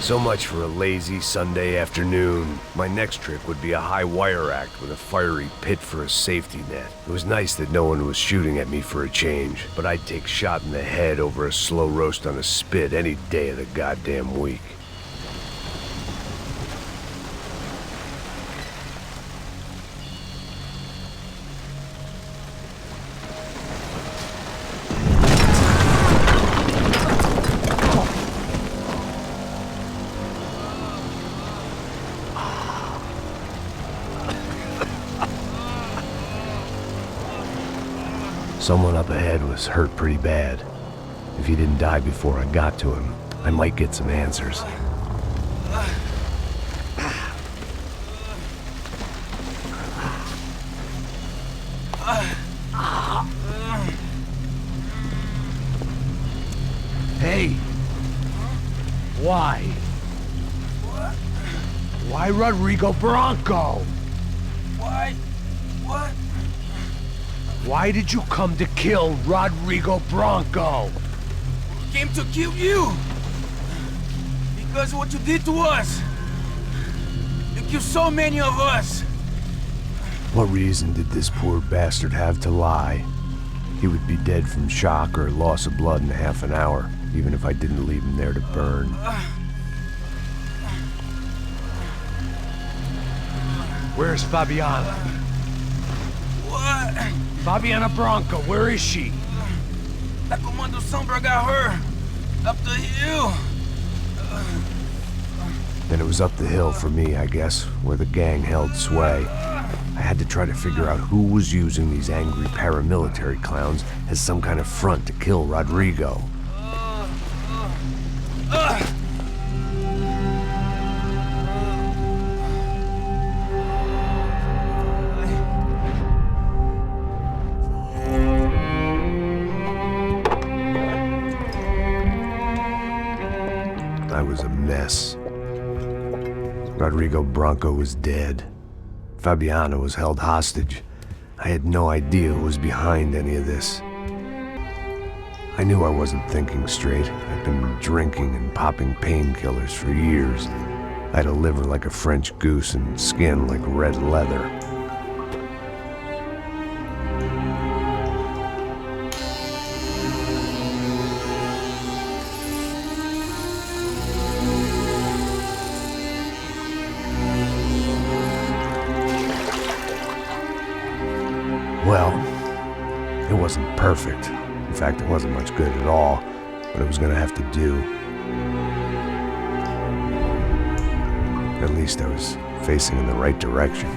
So much for a lazy Sunday afternoon. My next trick would be a high wire act with a fiery pit for a safety net. It was nice that no one was shooting at me for a change, but I'd take shot in the head over a slow roast on a spit any day of the goddamn week. Someone up ahead was hurt pretty bad. If he didn't die before I got to him, I might get some answers. Hey! Why? Why Rodrigo Bronco? Why? What? Why did you come to kill Rodrigo Bronco? Came to kill you! Because of what you did to us! You killed so many of us! What reason did this poor bastard have to lie? He would be dead from shock or loss of blood in half an hour, even if I didn't leave him there to burn. Where's Fabiana? What? Fabiana Bronco, where is she? That Comando Sombra got her! Up the hill! Then it was up the hill for me, I guess, where the gang held sway. I had to try to figure out who was using these angry paramilitary clowns as some kind of front to kill Rodrigo. I was a mess. Rodrigo Bronco was dead. Fabiana was held hostage. I had no idea who was behind any of this. I knew I wasn't thinking straight. I'd been drinking and popping painkillers for years. I had a liver like a French goose and skin like red leather. Well, it wasn't perfect. In fact, it wasn't much good at all, but it was gonna have to do. At least I was facing in the right direction.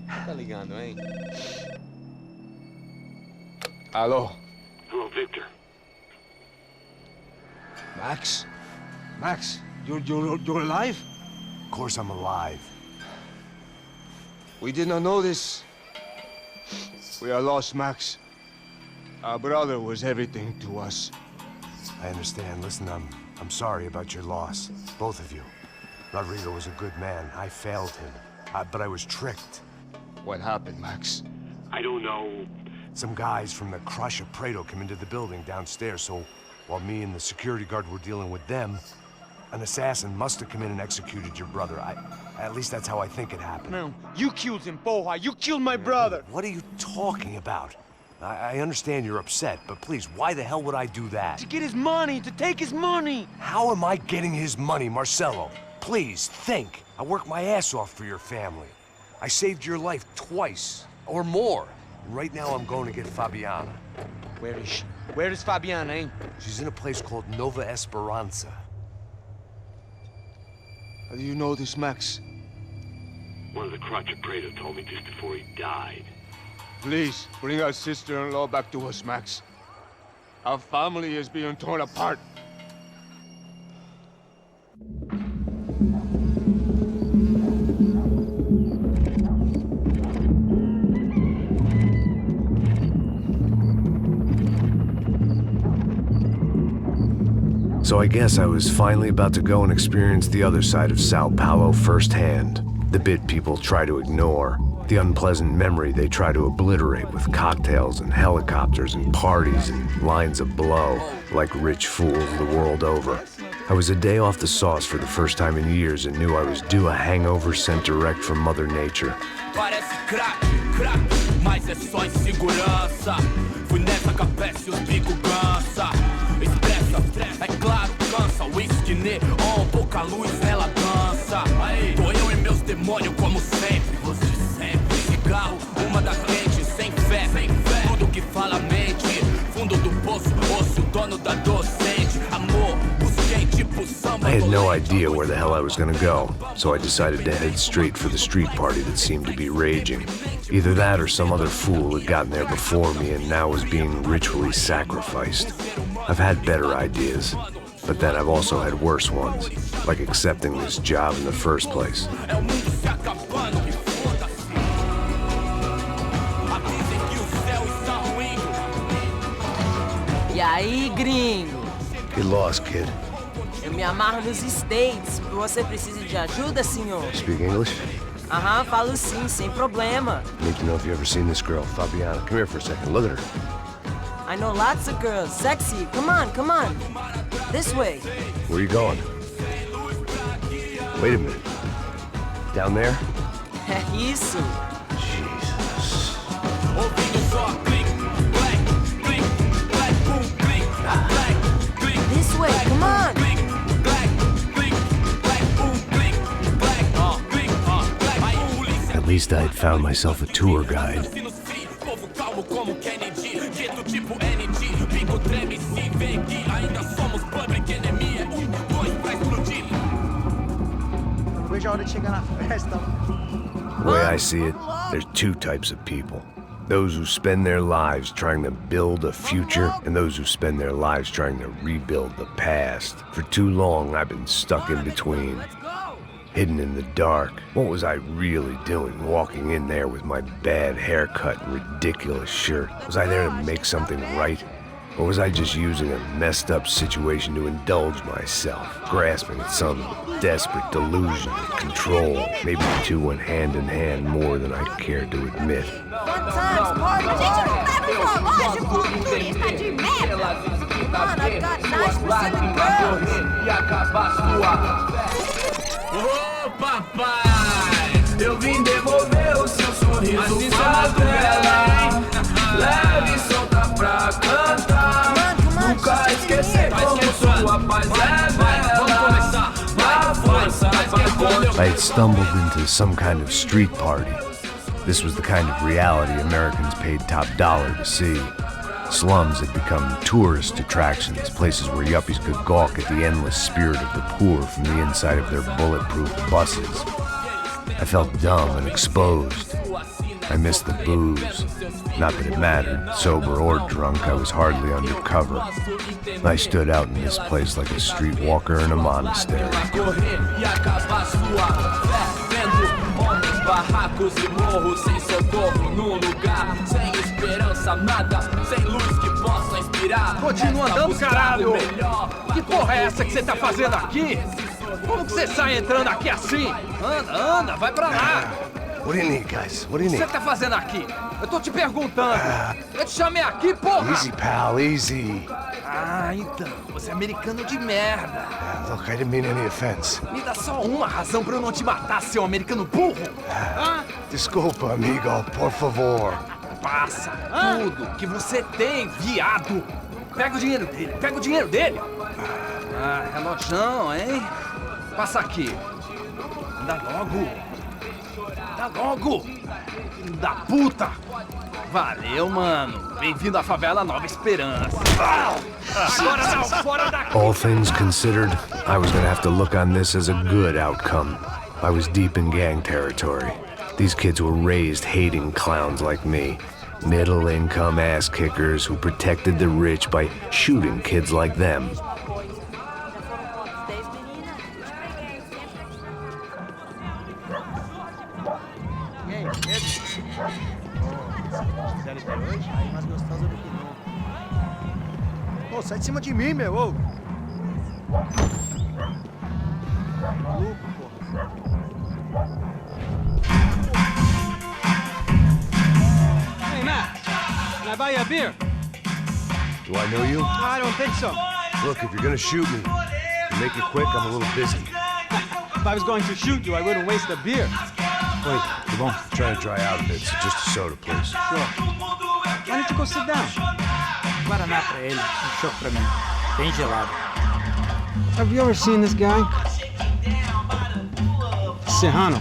Tá ligando, hein? Alô? Hello, Victor. Max? Max, you're alive? Of course I'm alive. We did not know this. We are lost, Max. Our brother was everything to us. I understand. Listen, I'm sorry about your loss. Both of you. Rodrigo was a good man. I failed him. But I was tricked. What happened, Max? I don't know. Some guys from the Crush of Prado came into the building downstairs, so while me and the security guard were dealing with them, an assassin must have come in and executed your brother. At least that's how I think it happened. No, you killed him, Porra. You killed my brother. What are you talking about? I understand you're upset, but please, why the hell would I do that? To get his money, to take his money. How am I getting his money, Marcelo? Please, think. I worked my ass off for your family. I saved your life twice, or more. And right now I'm going to get Fabiana. Where is she? Where is Fabiana, eh? She's in a place called Nova Esperanza. How do you know this, Max? One of the Crotch of Prado told me just before he died. Please, bring our sister-in-law back to us, Max. Our family is being torn apart. So I guess I was finally about to go and experience the other side of Sao Paulo firsthand. The bit people try to ignore. The unpleasant memory they try to obliterate with cocktails and helicopters and parties and lines of blow, like rich fools the world over. I was a day off the sauce for the first time in years and knew I was due a hangover sent direct from Mother Nature. Parece crack, mas é só insegurança. Fui nessa capeste os bico cansa. Expressa, é claro, cansa. Whisky neon, pouca luz, ela dança. Tô eu e meus demônios como sempre. Você sempre. Cigarro, uma da cliente, sem fé. Tudo que fala mente. Fundo do poço, osso, dono da docente. Amor, busquei tipo samba. I had no idea where the hell I was gonna go, so I decided to head straight for the street party that seemed to be raging. Either that or some other fool had gotten there before me and now was being ritually sacrificed. I've had better ideas, but then I've also had worse ones, like accepting this job in the first place. Aí, gringo. Get lost, kid. Eu me amarro nos States. Você precisa de ajuda, senhor? Speak English? Aham, falo sim, sem problema. Need to know if you ever seen this girl, Fabiana. Come here for a second. Look at her. I know lots of girls. Sexy. Come on, come on. This way. Where you going? Wait a minute. Down there? É isso. Jesus. This way, come on. At least I had found myself a tour guide. The way I see it, there's two types of people. Those who spend their lives trying to build a future, and those who spend their lives trying to rebuild the past. For too long, I've been stuck in between. Hidden in the dark. What was I really doing walking in there with my bad haircut and ridiculous shirt? Was I there to make something right? Or was I just using a messed up situation to indulge myself, grasping at some desperate delusion of control? Maybe the two went hand in hand more than I cared to admit. Fun times, party. Está de merda. Come on, I've got 9% girls. Ô papai, eu vim devolver o seu sorriso favela. Leve e solta pra cantar. Nunca esquecer como sua paz é bela. Na força, I had stumbled into some kind of street party. This was the kind of reality Americans paid top dollar to see. Slums had become tourist attractions, places where yuppies could gawk at the endless spirit of the poor from the inside of their bulletproof buses. I felt dumb and exposed. I missed the booze. Not that it mattered, sober or drunk, I was hardly undercover. I stood out in this place like a streetwalker in a monastery. Barracos e morros sem socorro num lugar sem esperança, nada, sem luz que possa inspirar. Continua andando, caralho! Que porra é essa que você tá fazendo aqui? Como que você sai entrando aqui assim? Anda, vai pra lá! What do you need, guys? What do you O que need? você tá fazendo aqui? Eu tô te perguntando. Eu te chamei aqui, porra! Easy, pal, easy. Ah, então, você é americano de merda. Look, I didn't mean any offense. Me dá só uma razão pra eu não te matar, seu americano burro. Desculpa, amigo, por favor. Passa tudo que você tem, viado. Pega o dinheiro dele, Ah, relojão, hein? Passa aqui. Dá logo. Da puta. Valeu, mano. Bem-vindo à favela Nova Esperança. Agora não, fora daqui. All things considered, I was gonna have to look on this as a good outcome. I was deep in gang territory. These kids were raised hating clowns like me. Middle-income ass-kickers who protected the rich by shooting kids like them. Ô, sai de cima de mim, meu, ô! Maluco, porra. Hey, Matt, can I buy you a beer? Do I know you? I don't think so. Look, if you're gonna shoot me, make it quick, I'm a little busy. If I was going to shoot you, I wouldn't waste a beer. Wait, come on. Try to dry out a bit, so just a soda, please. Sure. Why don't you go sit down? Guaraná pra ele, chopp pra mim. Bem gelado. Have you ever seen this guy? Serrano.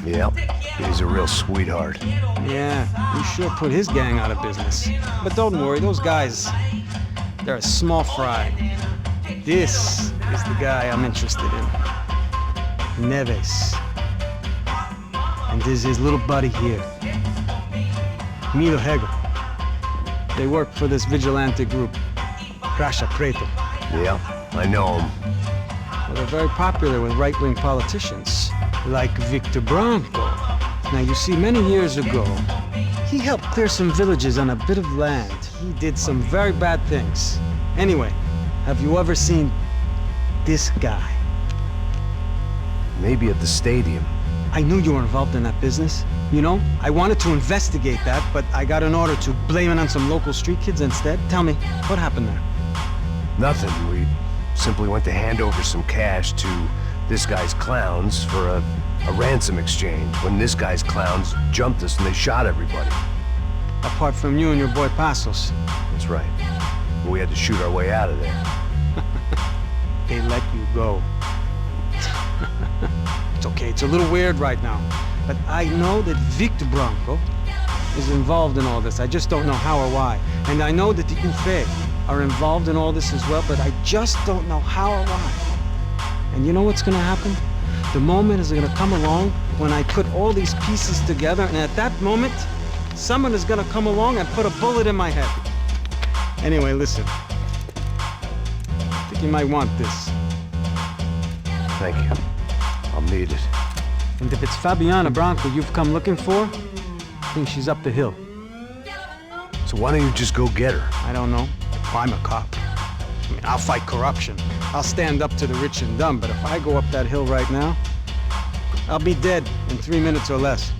Yep, he's a real sweetheart. Yeah, he sure put his gang out of business. But don't worry, those guys, they're a small fry. This is the guy I'm interested in. Neves. And this is his little buddy here. Milo Hegel. They work for this vigilante group, Crasha Preto. Yeah, I know him. Well, they're very popular with right-wing politicians, like Victor Branco. Now, you see, many years ago, He helped clear some villages on a bit of land. He did some very bad things. Anyway, have you ever seen this guy? Maybe at the stadium. I knew you were involved in that business. You know, I wanted to investigate that, but I got an order to blame it on some local street kids instead. Tell me, what happened there? Nothing. We simply went to hand over some cash to this guy's clowns for a ransom exchange when this guy's clowns jumped us and they shot everybody. Apart from you and your boy Passos. That's right. But we had to shoot our way out of there. They let you go. It's okay, it's a little weird right now. But I know that Victor Branco is involved in all this. I just don't know how or why. And I know that the Ufe are involved in all this as well, but I just don't know how or why. And you know what's gonna happen? The moment is gonna come along when I put all these pieces together, and at that moment, someone is gonna come along and put a bullet in my head. Anyway, listen. I think you might want this. Thank you. I'll need it. And if it's Fabiana Branco you've come looking for, I think she's up the hill. So why don't you just go get her? I don't know. I'm a cop. I mean, I'll fight corruption. I'll stand up to the rich and dumb, but if I go up that hill right now, I'll be dead in 3 minutes or less.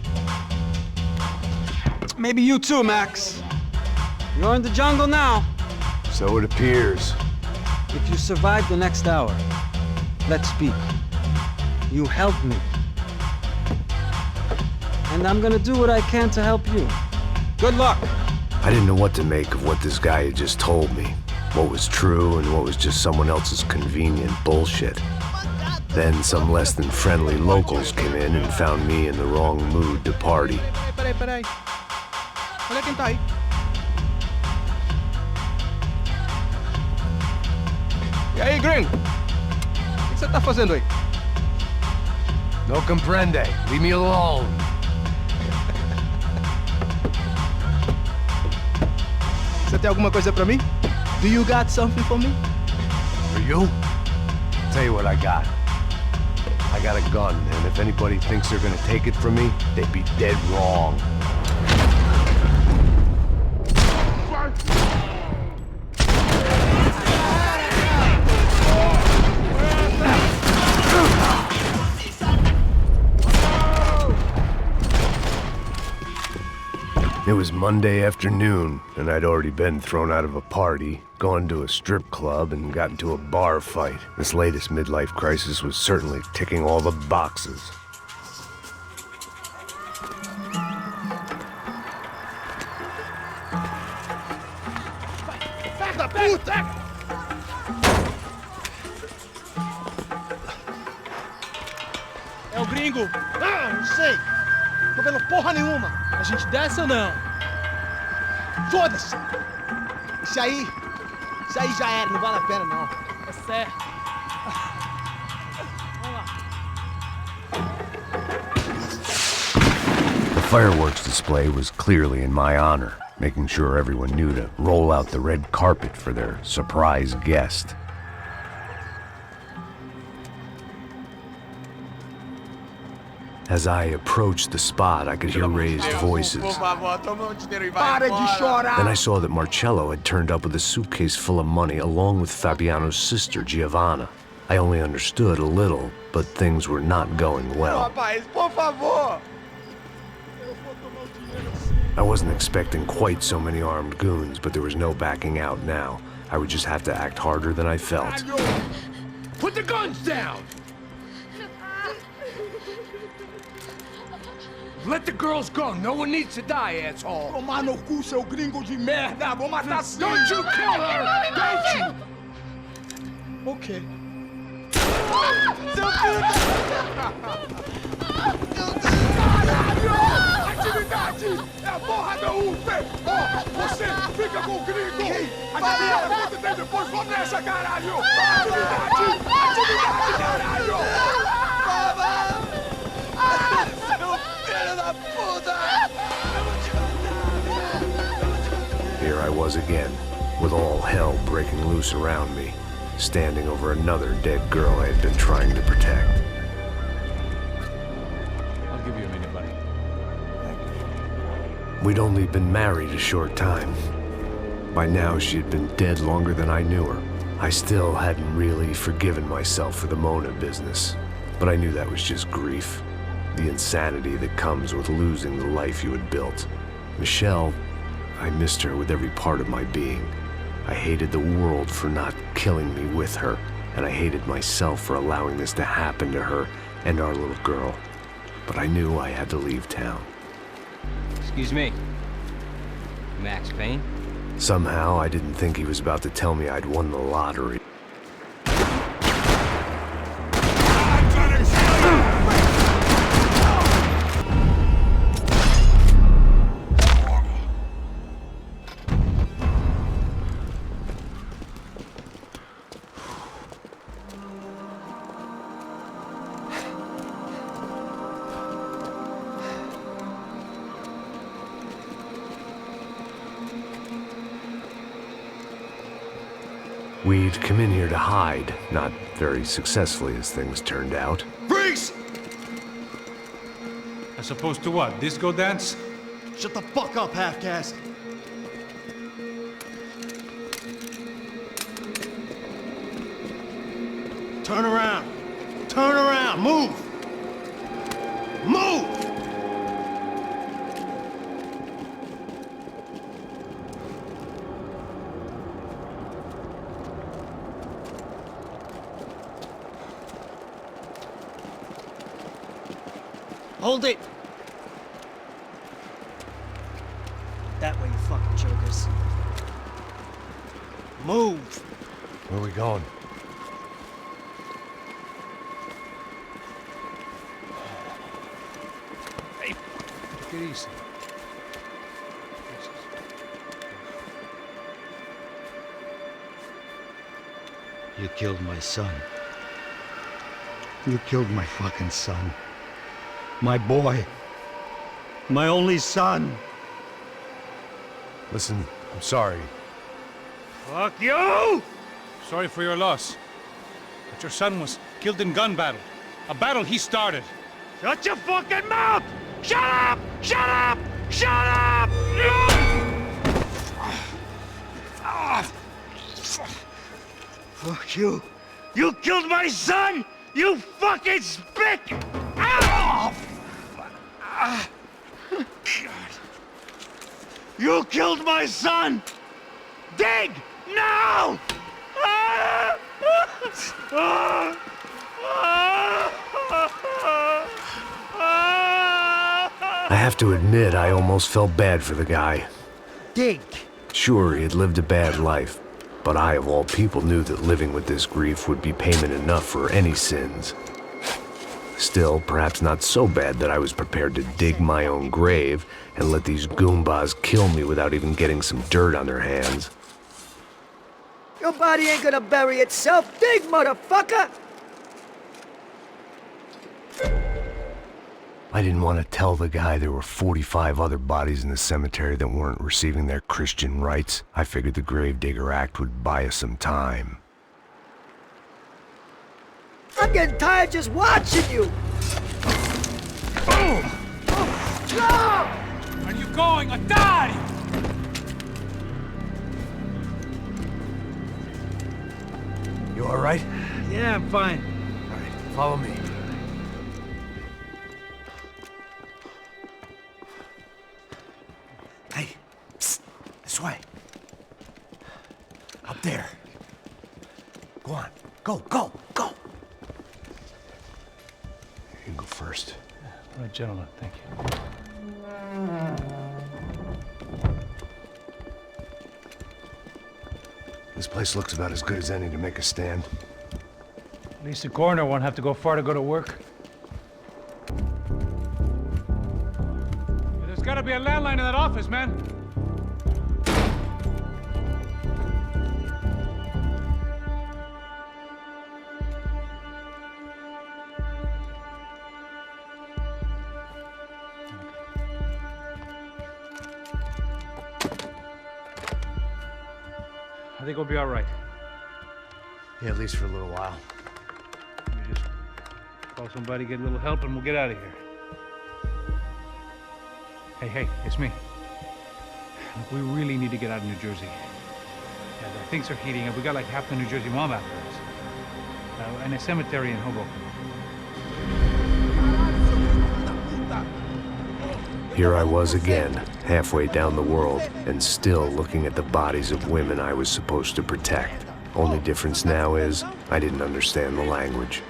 Maybe you too, Max. You're in the jungle now. So it appears. If you survive the next hour, let's speak. You helped me. And I'm gonna do what I can to help you. Good luck! I didn't know what to make of what this guy had just told me. What was true and what was just someone else's convenient bullshit. Then some less than friendly locals came in and found me in the wrong mood to party. Peraí. Olha quem tá aí. E aí, gringo? O que você tá fazendo aí? No comprende. Leave me alone. Você tem alguma coisa pra mim? Do you got something for me? For you? Tell you what I got. I got a gun, and if anybody thinks they're gonna take it from me, they'd be dead wrong. It was Monday afternoon, and I'd already been thrown out of a party, gone to a strip club, and got into a bar fight. This latest midlife crisis was certainly ticking all the boxes. Filho da puta! É o gringo! Ah, não sei! Tô vendo porra nenhuma! A gente desce ou não? Foda-se! Isso aí já era, não vale a pena não. É certo. Vamos lá. The fireworks display was clearly in my honor, making sure everyone knew to roll out the red carpet for their surprise guest. As I approached the spot, I could hear raised voices. Para de chorar! Then I saw that Marcello had turned up with a suitcase full of money along with Fabiano's sister, Giovanna. I only understood a little, but things were not going well. Rapaz, por favor! I wasn't expecting quite so many armed goons, but there was no backing out now. I would just have to act harder than I felt. Put the guns down! Let the girls go. No one needs to die, asshole. Tomar no cu, seu gringo de merda! Vou matar sim! Don't you kill her! Don't you! Ok. Seu filho da... Caralho! Atividade! É a porra da UFE! Você fica com o gringo! A galera conta tem depois, vamos nessa, caralho! Atividade! Atividade, caralho! Here I was again, with all hell breaking loose around me, standing over another dead girl I had been trying to protect. I'll give you a minute, buddy. We'd only been married a short time. By now, she had been dead longer than I knew her. I still hadn't really forgiven myself for the Mona business, but I knew that was just grief. The insanity that comes with losing the life you had built. Michelle, I missed her with every part of my being. I hated the world for not killing me with her, and I hated myself for allowing this to happen to her and our little girl. But I knew I had to leave town. Excuse me. Max Payne? Somehow, I didn't think he was about to tell me I'd won the lottery. We'd come in here to hide, not very successfully as things turned out. Freeze! As opposed to what? Disco dance? Shut the fuck up, half-caste! Turn around! Turn around! Move! Move! Hold it! That way, you fucking jokers. Move! Where are we going? Hey, take it easy. You killed my son. You killed my fucking son. My boy. My only son. Listen, I'm sorry. Fuck you! Sorry for your loss. But your son was killed in gun battle. A battle he started. Shut your fucking mouth! Shut up! Shut up! Shut up! Fuck you! You killed my son! You fucking spick! Ow! You killed my son! Dig! Now! I have to admit, I almost felt bad for the guy. Dig! Sure, he had lived a bad life, but I, of all people, knew that living with this grief would be payment enough for any sins. Still, perhaps not so bad that I was prepared to dig my own grave and let these goombas kill me without even getting some dirt on their hands. Your body ain't gonna bury itself. Dig, motherfucker! I didn't want to tell the guy there were 45 other bodies in the cemetery that weren't receiving their Christian rites. I figured the Gravedigger Act would buy us some time. I'm getting tired just watching you! Boom! No! Where are you going? A die! You all right? Yeah, I'm fine. All right, follow me. Hey, psst, this way. Up there. Go on, go, go, go! You can go first. All right, gentlemen, thank you. This place looks about as good as any to make a stand. At least the coroner won't have to go far to go to work. There's gotta be a landline in that office, man. I think we'll be all right. Yeah, at least for a little while. Let me just call somebody, get a little help, and we'll get out of here. Hey, it's me. Look, we really need to get out of New Jersey. Things are heating up. We got like half the New Jersey mob after us. And a cemetery in Hoboken. Here I was again, halfway down the world, and still looking at the bodies of women I was supposed to protect. Only difference now is, I didn't understand the language.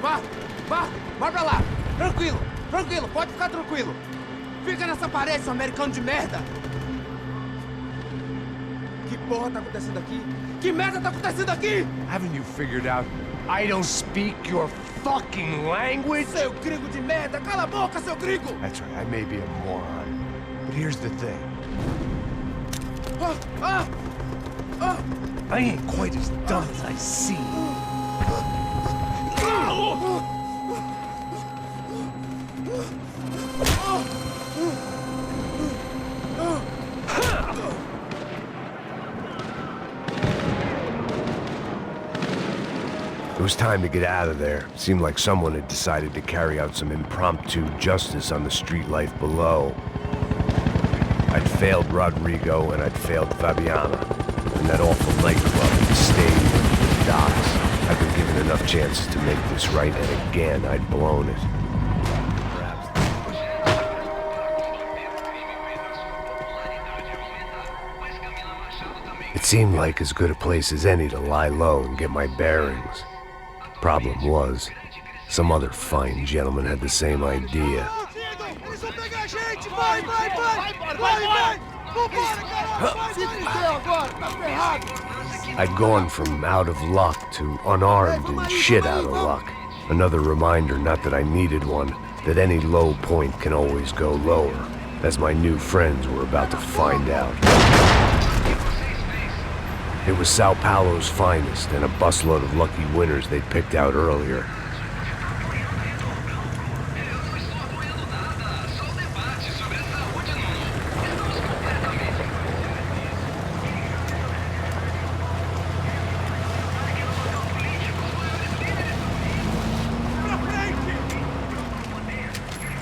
Vá pra lá. Tranquilo, pode ficar tranquilo. Fica nessa parede, seu americano de merda. Que porra tá acontecendo aqui? Que merda tá acontecendo aqui? Haven't you figured out I don't speak your fucking language? Seu gringo de merda! Cala a boca, seu gringo! That's right, I may be a moron, but here's the thing. I ain't quite as dumb as I seem. It was time to get out of there. Seemed like someone had decided to carry out some impromptu justice on the street life below. I'd failed Rodrigo and I'd failed Fabiana. And that awful nightclub and the stadium and the docks. I'd been given enough chances to make this right, and again I'd blown it. It seemed like as good a place as any to lie low and get my bearings. Problem was, some other fine gentleman had the same idea. I'd gone from out of luck to unarmed and shit out of luck. Another reminder, not that I needed one, that any low point can always go lower, as my new friends were about to find out. It was Sao Paulo's finest, and a busload of lucky winners they'd picked out earlier.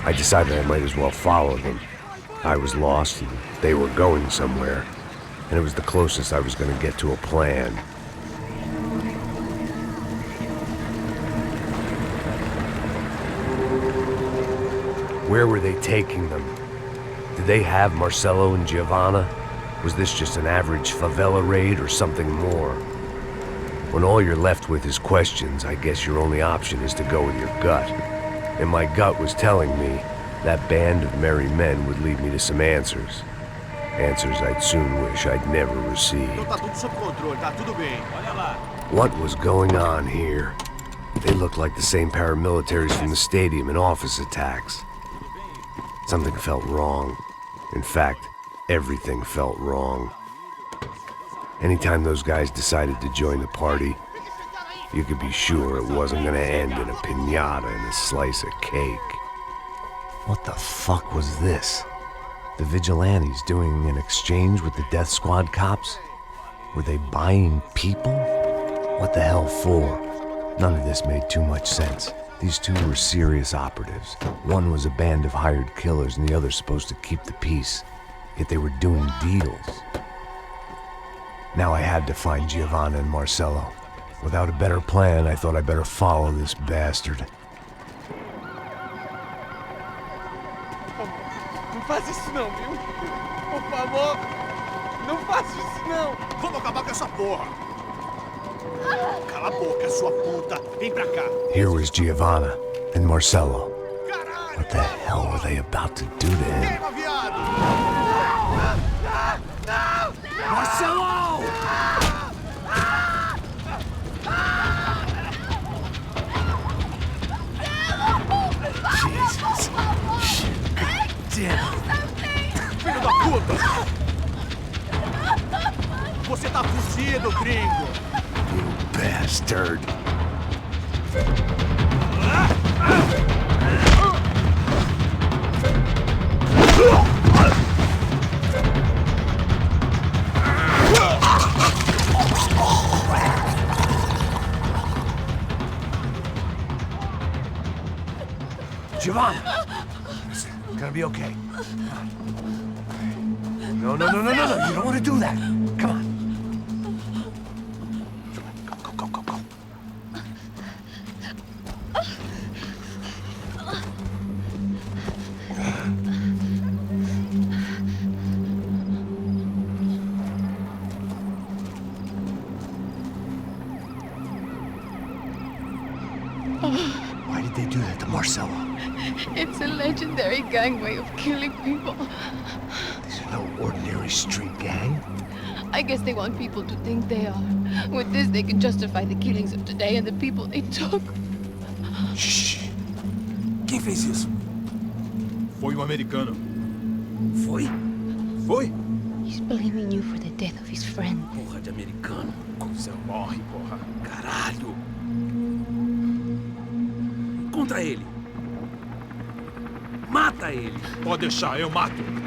I decided I might as well follow them. I was lost, and they were going somewhere. And it was the closest I was going to get to a plan. Where were they taking them? Did they have Marcelo and Giovanna? Was this just an average favela raid or something more? When all you're left with is questions, I guess your only option is to go with your gut. And my gut was telling me that band of merry men would lead me to some answers. Answers I'd soon wish I'd never received. What was going on here? They looked like the same paramilitaries from the stadium in office attacks. Something felt wrong. In fact, everything felt wrong. Anytime those guys decided to join the party, you could be sure it wasn't gonna end in a piñata and a slice of cake. What the fuck was this? The vigilantes doing an exchange with the death squad cops? Were they buying people? What the hell for? None of this made too much sense. These two were serious operatives. One was a band of hired killers and the other supposed to keep the peace. Yet they were doing deals. Now I had to find Giovanna and Marcelo. Without a better plan, I thought I'd better follow this bastard. Não faz isso não, viu? Por favor, não faça isso não. Vamos acabar com essa porra. Cala a boca, sua puta. Vem pra cá. Here was Giovanna and Marcelo. What the hell were they about to do to him? Marcelo! Jesus. Damn. Filho da puta! Você tá fugido, gringo! You bastard. Giovanna! Listen, can I gonna be okay. No, no, no, no, no, no. You don't want to do that. Come on. Go, go, go, go, go. Why did they do that to Marcelo? It's a legendary gang way of killing people. These are no ordinary street gang. I guess they want people to think they are. With this, they can justify the killings of today and the people they took. Shh. Quem fez isso? Foi americano. Foi? Foi? He's blaming you for the death of his friend. Porra de americano. Você morre, porra. Caralho. Encontra ele. Mata ele. Pode deixar, eu mato.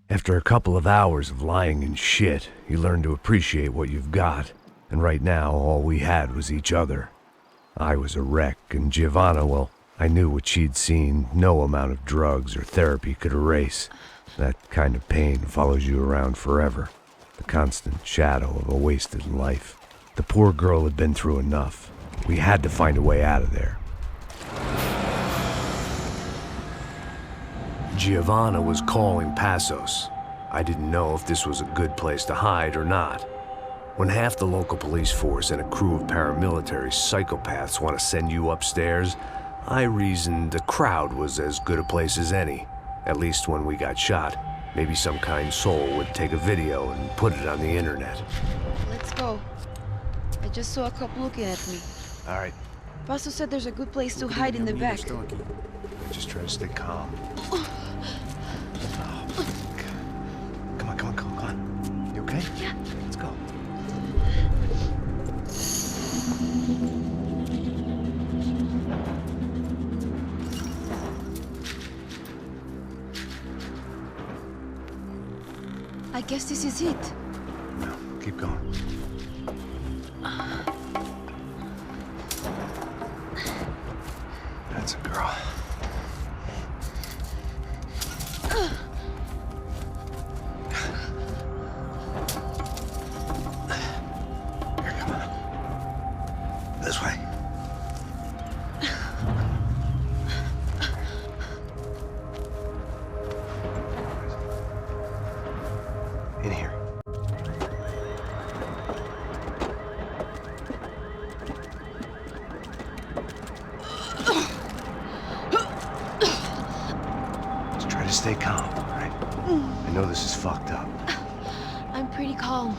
After a couple of hours of lying in shit, you learn to appreciate what you've got. And right now, all we had was each other. I was a wreck, and Giovanna, well, I knew what she'd seen no amount of drugs or therapy could erase. That kind of pain follows you around forever. The constant shadow of a wasted life. The poor girl had been through enough. We had to find a way out of there. Giovanna was calling Passos. I didn't know if this was a good place to hide or not. When half the local police force and a crew of paramilitary psychopaths want to send you upstairs, I reasoned the crowd was as good a place as any. At least when we got shot. Maybe some kind soul would take a video and put it on the internet. Let's go. I just saw a couple looking at me. All right. Pastor said there's a good place to hide in the back. Just try to stay calm. Come on, come on, come on, come on. You okay? Yeah. Let's go. I guess this is it. No, keep going. That's a girl. Here, come on. This way. In here. Just try to stay calm, all right? I know this is fucked up. I'm pretty calm.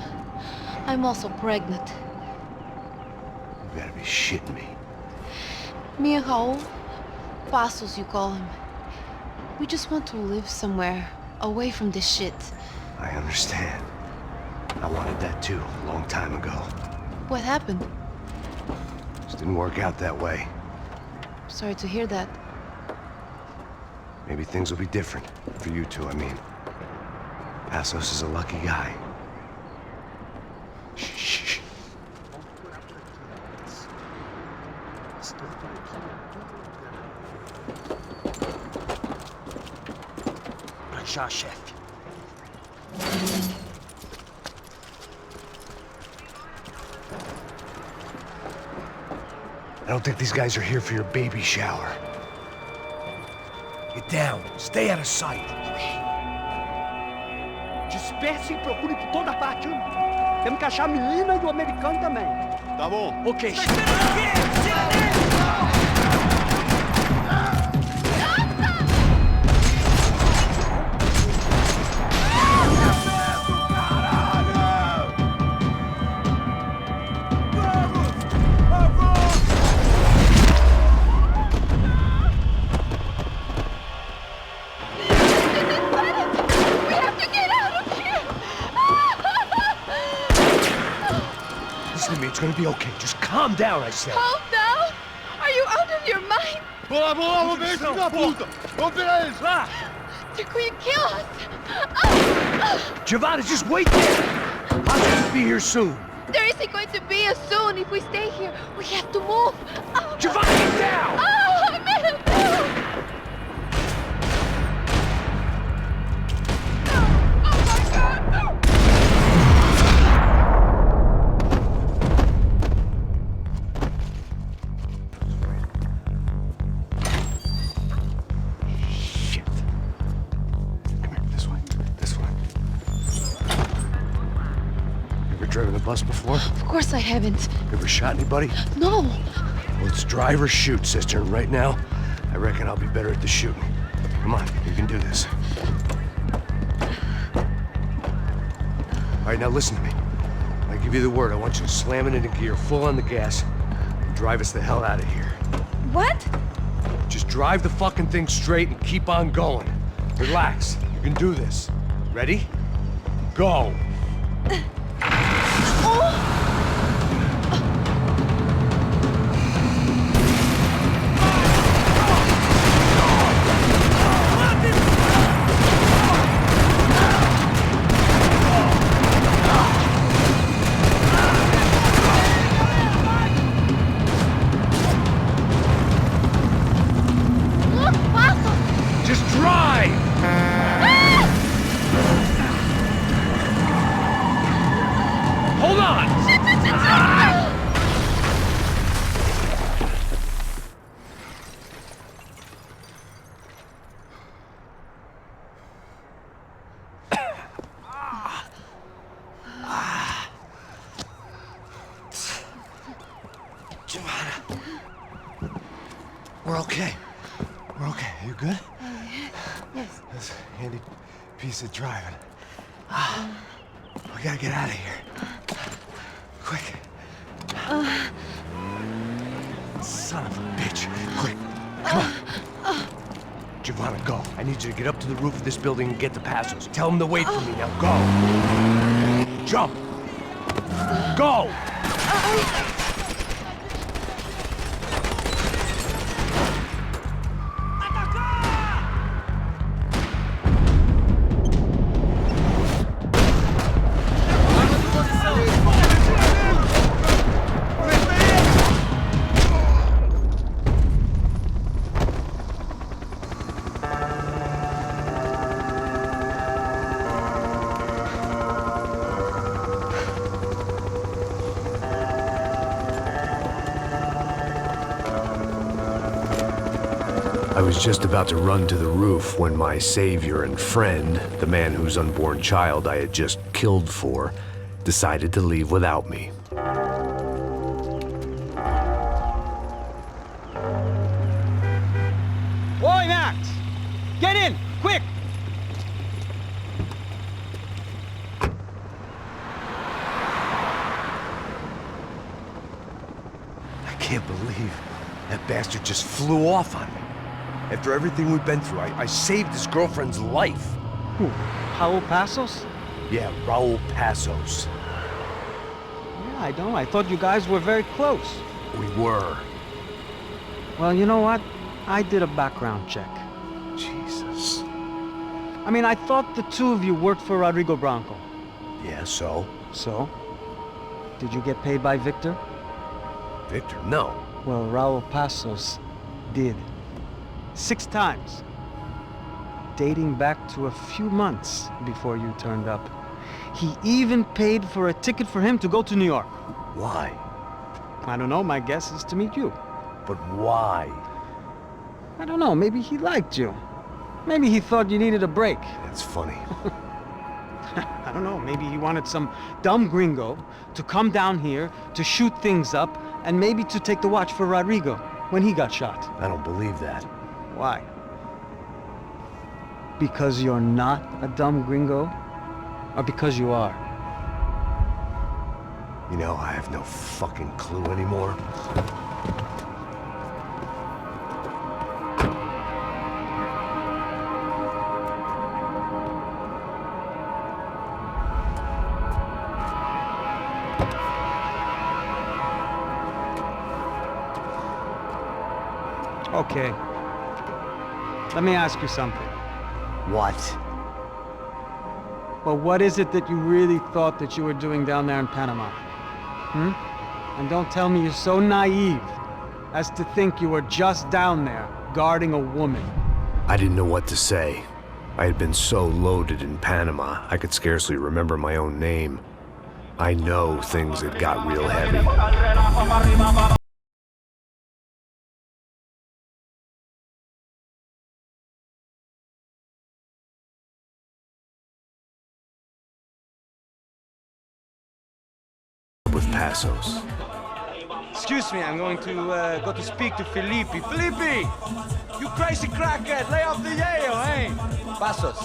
I'm also pregnant. You gotta be shitting me. Me and Raul, Passos you call him. We just want to live somewhere, away from this shit. I understand. I wanted that too, a long time ago. What happened? Just didn't work out that way. Sorry to hear that. Maybe things will be different. For you two, I mean. Passos is a lucky guy. Shh. Já, chefe. I don't think these guys are here for your baby shower. Get down. Stay out of sight. Disperse e procure por toda parte. Temos que achar a menina e o americano também. Tá bom. Ok. me. It's gonna be okay. Just calm down, I said. Calm down? Are you out of your mind? They're going to kill us. Giovanna, just wait there. I'll just be here soon. There isn't going to be a soon if we stay here. We have to move. Giovanna, get down! Oh, man, no! Driven a bus before? Of course I haven't. Ever shot anybody? No. Well, it's drive or shoot, sister. And right now, I reckon I'll be better at the shooting. Come on, you can do this. All right, now listen to me. I give you the word. I want you to slam it into gear, full on the gas, and drive us the hell out of here. What? Just drive the fucking thing straight and keep on going. Relax. You can do this. Ready? Go. Just drive! Hold on! Giovanna. We're okay. We're okay. You good? Yes. That's a handy piece of driving. We gotta get out of here. Quick. Son of a bitch. Quick. Come on. Giovanna, go. I need you to get up to the roof of this building and get the Passos. Tell them to wait for me. Now go. Jump. Go. I was just about to run to the roof when my savior and friend, the man whose unborn child I had just killed for, decided to leave without me. Oi, Max! Get in, quick! I can't believe that bastard just flew off on me. After everything we've been through, I saved his girlfriend's life. Who? Raul Passos? Yeah, Raul Passos. Yeah, I know. I thought you guys were very close. We were. Well, you know what? I did a background check. Jesus. I mean, I thought the two of you worked for Rodrigo Branco. Yeah, so? So? Did you get paid by Victor? Victor? No. Well, Raul Passos did. 6 times. Dating back to a few months before you turned up. He even paid for a ticket for him to go to New York. Why? I don't know. My guess is to meet you. But why? I don't know. Maybe he liked you. Maybe he thought you needed a break. That's funny. I don't know. Maybe he wanted some dumb gringo to come down here to shoot things up and maybe to take the watch for Rodrigo when he got shot. I don't believe that. Why? Because you're not a dumb gringo? Or because you are? You know, I have no fucking clue anymore. Okay. Let me ask you something. What? Well, what is it that you really thought that you were doing down there in Panama? And don't tell me you're so naive as to think you were just down there guarding a woman. I didn't know what to say. I had been so loaded in Panama, I could scarcely remember my own name. I know things had got real heavy. With Passos. Excuse me, I'm going to go to speak to Felipe. Felipe! You crazy crackhead! Lay off the yayo, eh? Passos.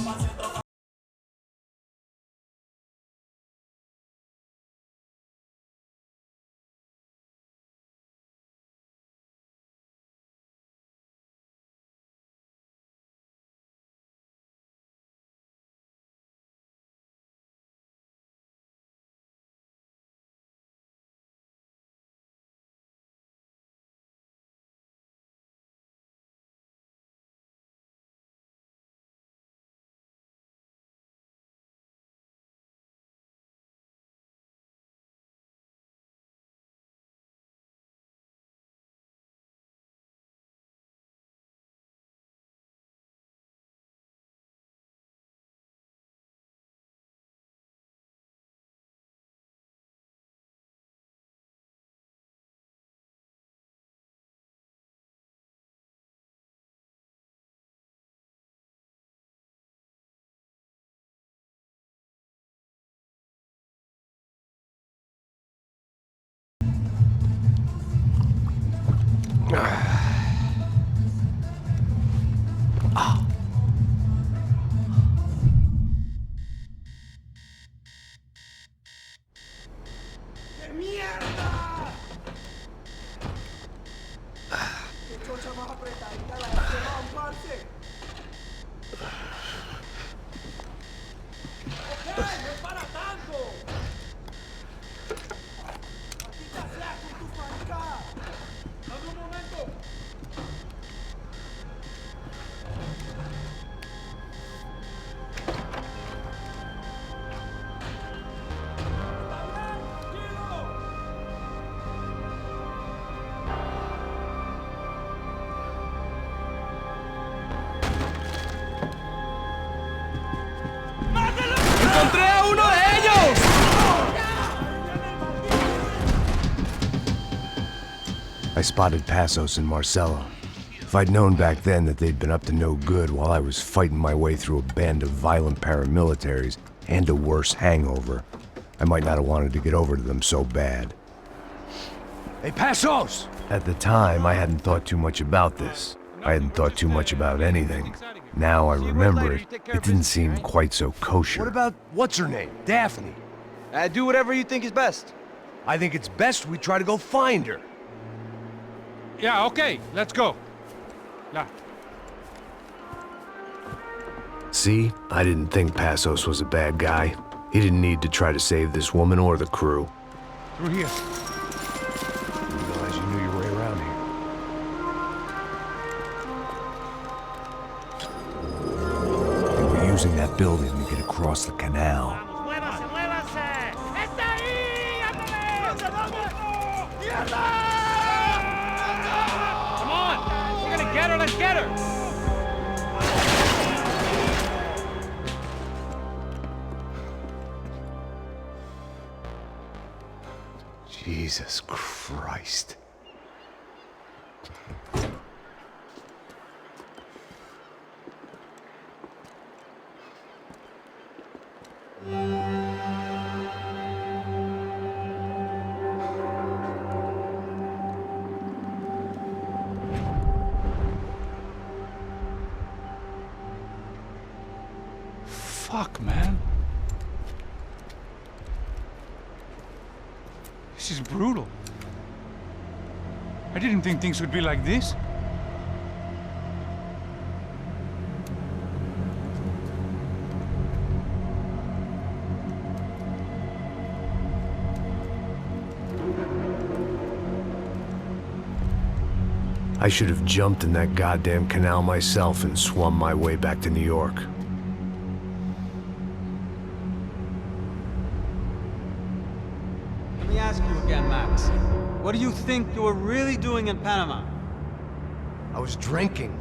¡Encontré a uno de ellos! I spotted Passos and Marcelo. If I'd known back then that they'd been up to no good while I was fighting my way through a band of violent paramilitaries and a worse hangover, I might not have wanted to get over to them so bad. Hey, Passos! At the time, I hadn't thought too much about this. I hadn't thought too much about anything. Now I remember it, it didn't seem quite so kosher. What about, what's her name? Daphne? Do whatever you think is best. I think it's best we try to go find her. Yeah, okay, let's go. Yeah. See, I didn't think Passos was a bad guy. He didn't need to try to save this woman or the crew. Through here. I didn't realize you knew your way around here. They were using that building to get across the canal. Come on! We're gonna get her, let's get her! Jesus Christ. Fuck, man. This is brutal. I didn't think things would be like this. I should have jumped in that goddamn canal myself and swum my way back to New York. Let me ask you again, Max. What do you think you were really doing in Panama? I was drinking.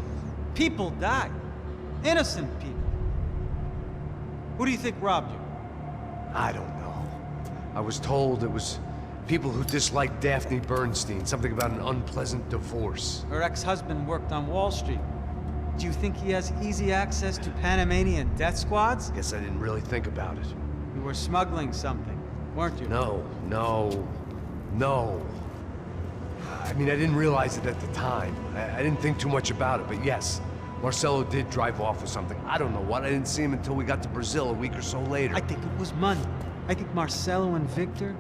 People died. Innocent people. Who do you think robbed you? I don't know. I was told it was people who disliked Daphne Bernstein, something about an unpleasant divorce. Her ex-husband worked on Wall Street. Do you think he has easy access to Panamanian death squads? Guess I didn't really think about it. You were smuggling something, weren't you? No. I mean, I didn't realize it at the time. I didn't think too much about it, but yes, Marcelo did drive off with something. I don't know what. I didn't see him until we got to Brazil a week or so later. I think it was money. I think Marcelo and Victor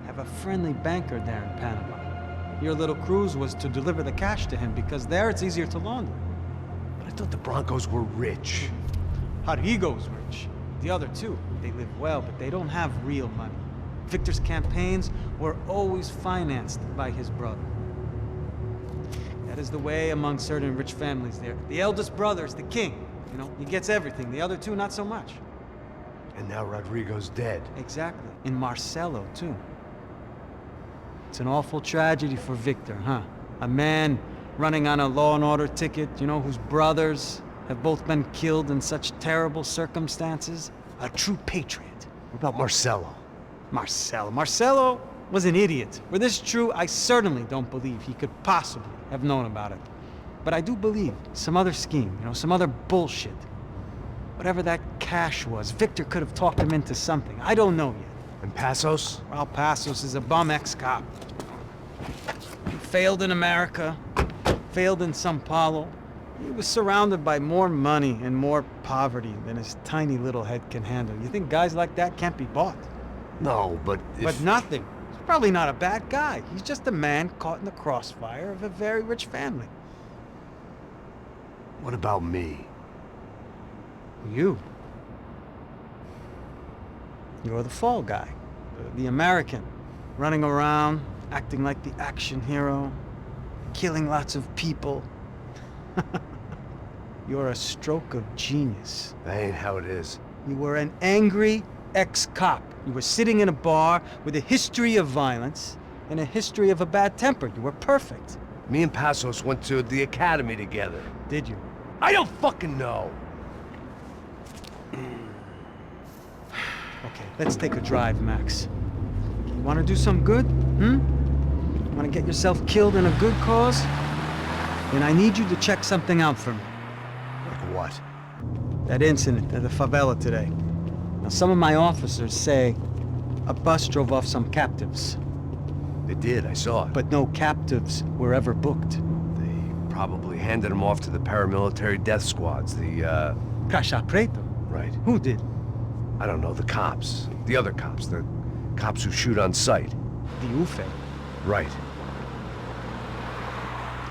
have a friendly banker there in Panama. Your little cruise was to deliver the cash to him because there it's easier to launder. But I thought the Broncos were rich. Rodrigo's rich. The other two, they live well, but they don't have real money. Victor's campaigns were always financed by his brother. That is the way among certain rich families there. The eldest brother is the king. You know, he gets everything. The other two, not so much. And now Rodrigo's dead. Exactly. And Marcelo, too. It's an awful tragedy for Victor, huh? A man running on a law and order ticket, you know, whose brothers have both been killed in such terrible circumstances. A true patriot. What about Marcelo? Marcelo was an idiot. Were this true, I certainly don't believe he could possibly have known about it. But I do believe some other scheme, you know, some other bullshit. Whatever that cash was, Victor could have talked him into something. I don't know yet. And Passos? Well, Passos is a bum ex-cop. He failed in America, failed in Sao Paulo. He was surrounded by more money and more poverty than his tiny little head can handle. You think guys like that can't be bought? No, but But nothing. He's probably not a bad guy. He's just a man caught in the crossfire of a very rich family. What about me? You. You're the fall guy. The American. Running around, acting like the action hero. Killing lots of people. You're a stroke of genius. That ain't how it is. You were an angry ex-cop. You were sitting in a bar with a history of violence and a history of a bad temper. You were perfect. Me and Passos went to the academy together. Did you? I don't fucking know. Okay, let's take a drive, Max. You want to do some good? Want to get yourself killed in a good cause? Then I need you to check something out for me. Like what? That incident at the favela today. Now, some of my officers say a bus drove off some captives. They did, I saw it. But no captives were ever booked. They probably handed them off to the paramilitary death squads, the, Caixa Preto? Right. Who did? I don't know, the cops. The other cops, the cops who shoot on sight. The UFE. Right.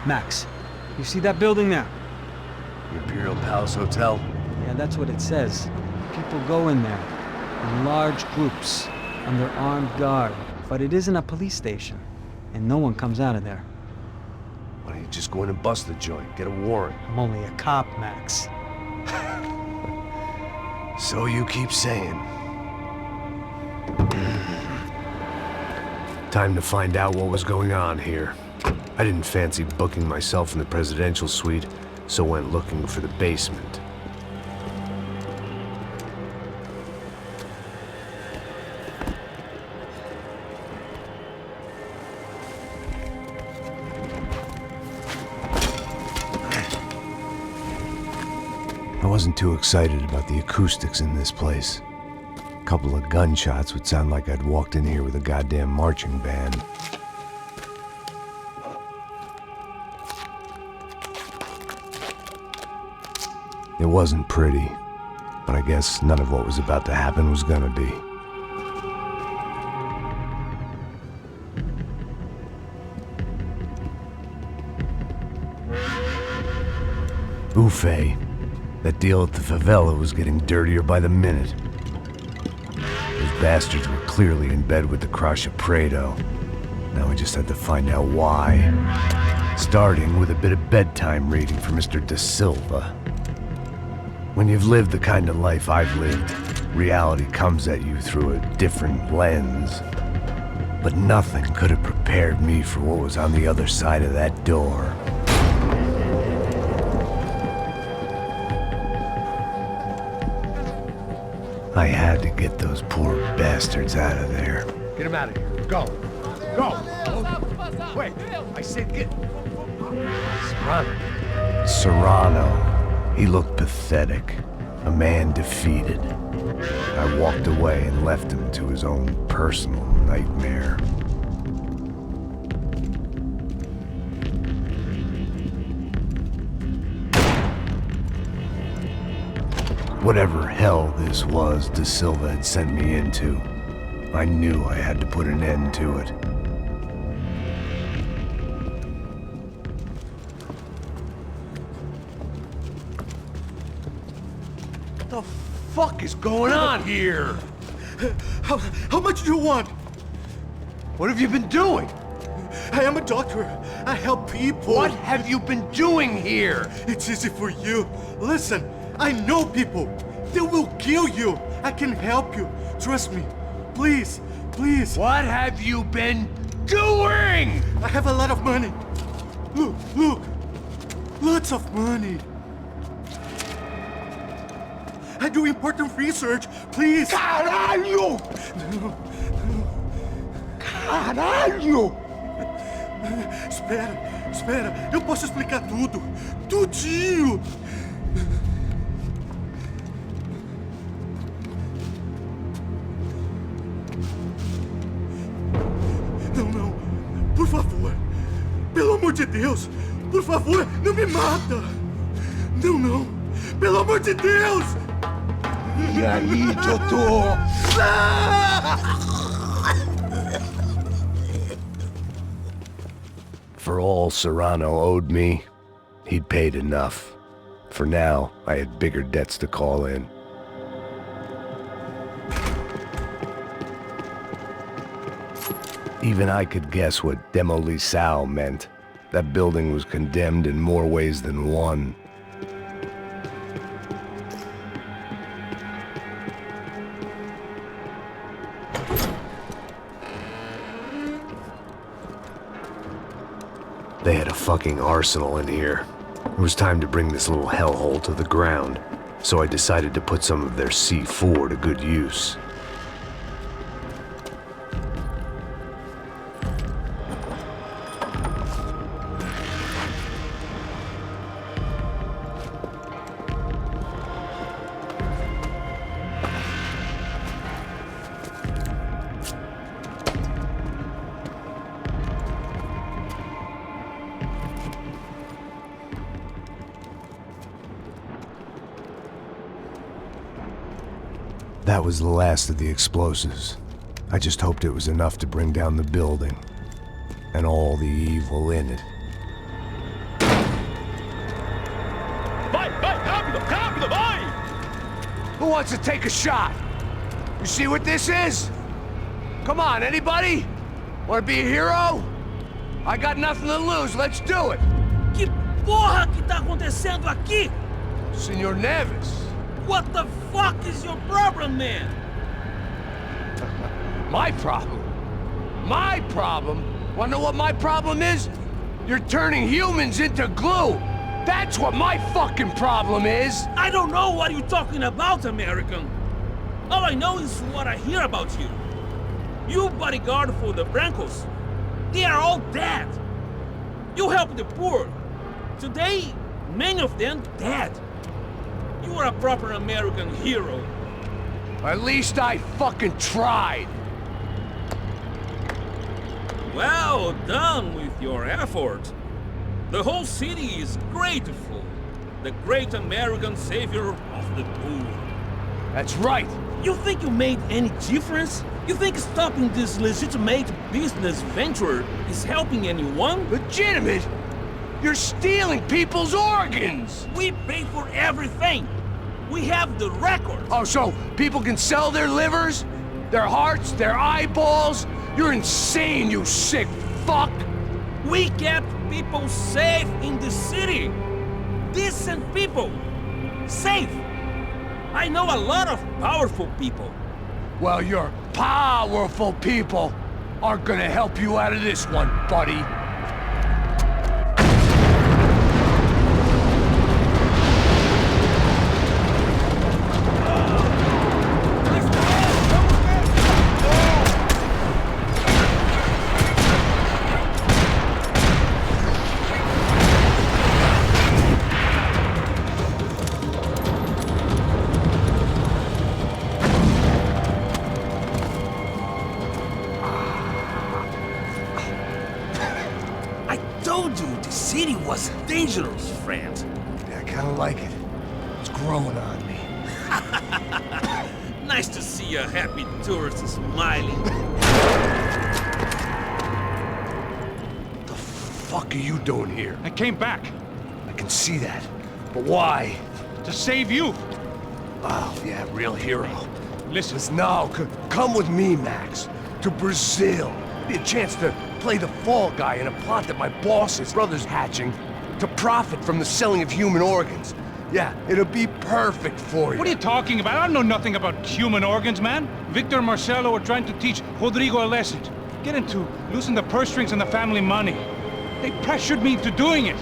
Max, you see that building there? The Imperial Palace Hotel? Yeah, that's what it says. People go in there in large groups under armed guard. But it isn't a police station, and no one comes out of there. Why don't you just go in and bust the joint, get a warrant? I'm only a cop, Max. So you keep saying. Time to find out what was going on here. I didn't fancy booking myself in the presidential suite, so went looking for the basement. I wasn't too excited about the acoustics in this place. A couple of gunshots would sound like I'd walked in here with a goddamn marching band. It wasn't pretty, but I guess none of what was about to happen was gonna be. Buffet. That deal at the favela was getting dirtier by the minute. Those bastards were clearly in bed with the Caixa Preto. Now we just had to find out why. Starting with a bit of bedtime reading for Mr. Da Silva. When you've lived the kind of life I've lived, reality comes at you through a different lens. But nothing could have prepared me for what was on the other side of that door. I had to get those poor bastards out of there. Get him out of here. Go. Go. Wait, I said get... Serrano. Serrano. He looked pathetic. A man defeated. I walked away and left him to his own personal nightmare. Whatever hell this was Da Silva had sent me into, I knew I had to put an end to it. What the fuck is going on here? How much do you want? What have you been doing? I am a doctor. I help people. What have you been doing here? It's easy for you. Listen, I know people. They will kill you. I can help you. Trust me. Please, please. What have you been doing? I have a lot of money. Look, look. Lots of money. I do important research. Please. Caralho! No. Caralho! Espera. Eu posso explicar tudo. Tudinho. Não. Por favor. Pelo amor de Deus. Por favor, não me mata. Não. Pelo amor de Deus. E aí, doutor? For all Serrano owed me, he'd paid enough. For now, I had bigger debts to call in. Even I could guess what demolição meant. That building was condemned in more ways than one. They had a fucking arsenal in here. It was time to bring this little hellhole to the ground, so I decided to put some of their C4 to good use. That was the last of the explosives. I just hoped it was enough to bring down the building, and all the evil in it. Vai, rápido, vai! Who wants to take a shot? You see what this is? Come on, anybody? Want to be a hero? I got nothing to lose, let's do it! Que porra que tá acontecendo aqui? Senor Neves. What the fuck is your problem, man? My problem? My problem? Wanna know what my problem is? You're turning humans into glue! That's what my fucking problem is! I don't know what you're talking about, American. All I know is what I hear about you. You bodyguard for the Brancos. They are all dead. You help the poor. Today, many of them dead. You are a proper American hero. At least I fucking tried. Well done with your effort. The whole city is grateful. The great American savior of the poor. That's right. You think you made any difference? You think stopping this legitimate business venture is helping anyone? Legitimate? You're stealing people's organs! We pay for everything! We have the records! Oh, so people can sell their livers? Their hearts? Their eyeballs? You're insane, you sick fuck! We kept people safe in the city. Decent people. Safe. I know a lot of powerful people. Well, your powerful people aren't gonna help you out of this one, buddy. Was dangerous, friend. Yeah, I kinda like it. It's growing on me. Nice to see a happy tourist smiling. The fuck are you doing here? I came back. I can see that. But why? To save you. Oh, yeah, real hero. Listen. No, come with me, Max. To Brazil. Be a chance to play the fall guy in a plot that my boss's brother's hatching to profit from the selling of human organs. Yeah, it'll be perfect for you. What are you talking about? I know nothing about human organs, man. Victor and Marcelo are trying to teach Rodrigo a lesson. Get him to loosen the purse strings and the family money. They pressured me into doing it.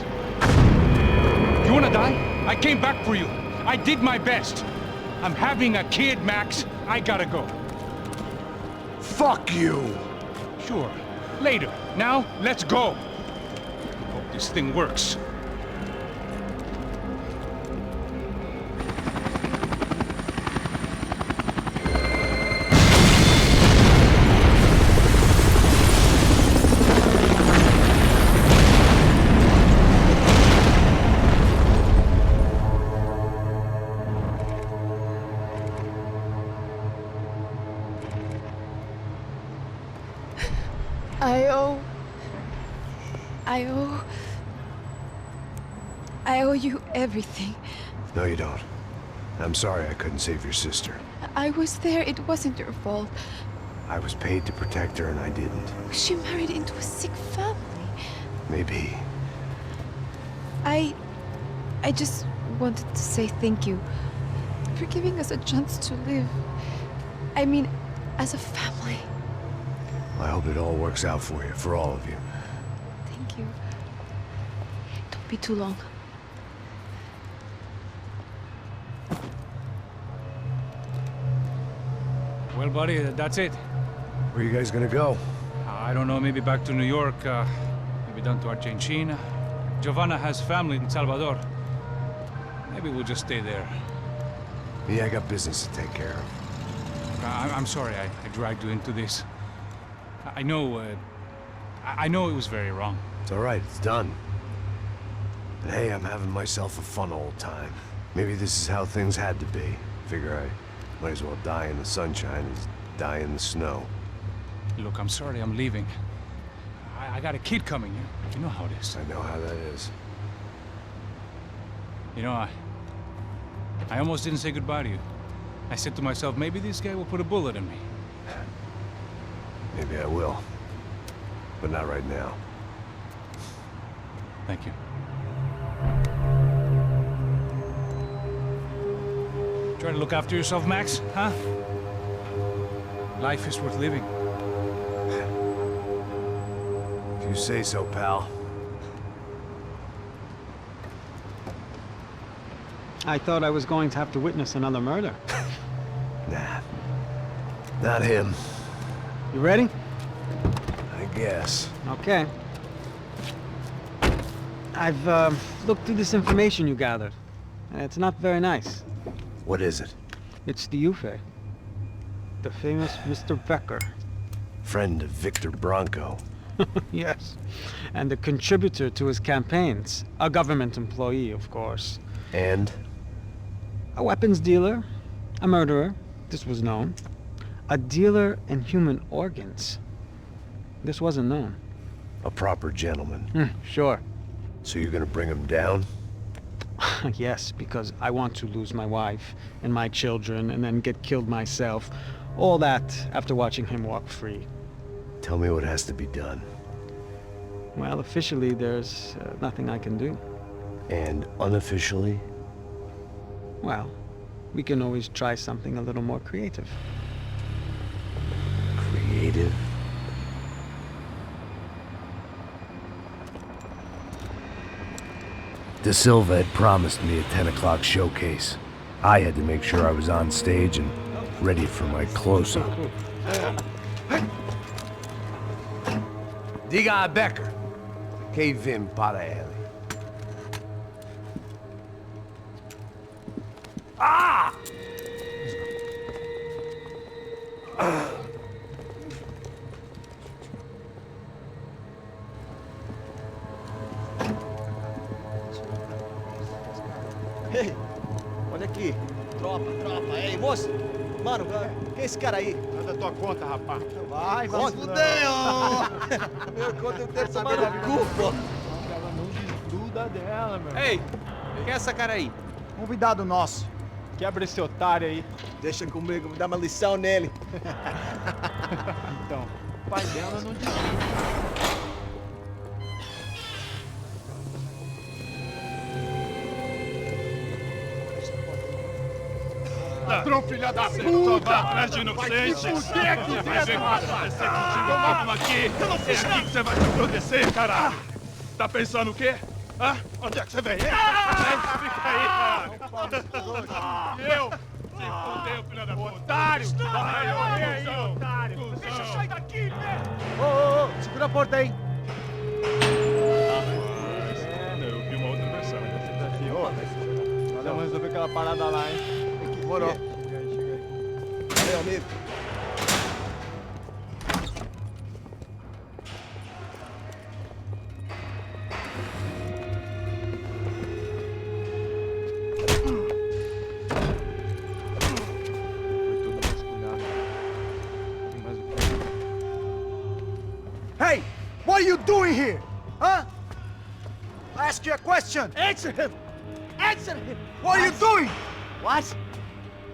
You wanna die? I came back for you. I did my best. I'm having a kid, Max. I gotta go. Fuck you! Sure. Later. Now, let's go. Hope this thing works. I owe you everything. No, you don't. I'm sorry I couldn't save your sister. I was there. It wasn't your fault. I was paid to protect her and I didn't. She married into a sick family. Maybe. I just wanted to say thank you for giving us a chance to live. I mean, as a family. I hope it all works out for you, for all of you. Thank you. Don't be too long. Well, buddy, that's it. Where are you guys gonna go? I don't know, maybe back to New York, maybe down to Argentina. Giovanna has family in Salvador. Maybe we'll just stay there. Yeah, I got business to take care of. I'm sorry I dragged you into this. I know it was very wrong. It's all right, it's done. And hey, I'm having myself a fun old time. Maybe this is how things had to be. Figure I might as well die in the sunshine as die in the snow. Look, I'm sorry I'm leaving. I got a kid coming, you know how it is. I know how that is. You know, I almost didn't say goodbye to you. I said to myself, maybe this guy will put a bullet in me. Maybe I will. But not right now. Thank you. Try to look after yourself, Max, huh? Life is worth living. If you say so, pal. I thought I was going to have to witness another murder. Nah. Not him. You ready? I guess. Okay. I've looked through this information you gathered. It's not very nice. What is it? It's the UFE. The famous Mr. Becker. Friend of Victor Bronco. Yes. And a contributor to his campaigns. A government employee, of course. And? A weapons dealer. A murderer. This was known. A dealer in human organs. This wasn't known. A proper gentleman. Sure. So you're gonna bring him down? Yes, because I want to lose my wife and my children and then get killed myself. All that after watching him walk free. Tell me what has to be done. well, officially there's nothing I can do. And unofficially? Well, we can always try something a little more creative. Creative? De Silva had promised me a 10 o'clock showcase. I had to make sure I was on stage and ready for my close-up. Diga a Becker. Que vim para ele. Ah! Ei, olha aqui. Tropa. Ei, moço. Mano, quem é esse cara aí? Nada tua conta, rapaz. Vai se fuder, ô! Meu conta eu tenho que saber da culpa. Ela não desgruda dela, meu. Ei, quem é essa cara aí? Convidado nosso. Quebra esse otário aí. Deixa comigo, vou dar uma lição nele. Então, o pai dela não desgruda. Ladrão, filha da puta! Vai atrás de inocente! Vai ver o que vai acontecer contigo mesmo aqui! É aqui que você vai se proteger, caralho! Tá pensando o quê? Hã? Onde é que você vem, hein? Fica aí, caralho! Eu? Se fudeu, filha da puta! Otário! Vai morrer aí, otário! Deixa eu sair daqui, né? Ô, segura a porta aí! Eu vi uma outra versão. Vamos resolver aquela parada lá, hein? Morou. Chega aí. Valeu, amigo. Hey! What are you doing here? Huh? I ask you a question. Answer him! Answer him! What are you doing? What?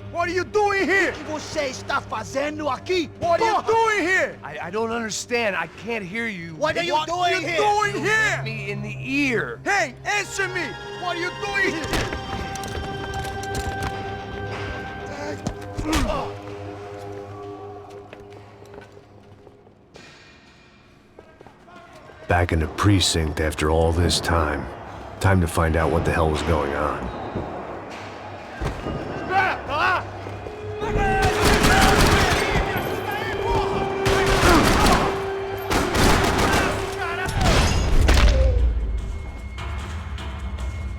What are you doing here? O que você está fazendo aqui? What are you doing here? I don't understand. I can't hear you. What are you doing here? What are you doing here? Hit me in the ear. Hey, answer me! What are you doing here? Back in the precinct after all this time. Time to find out what the hell was going on.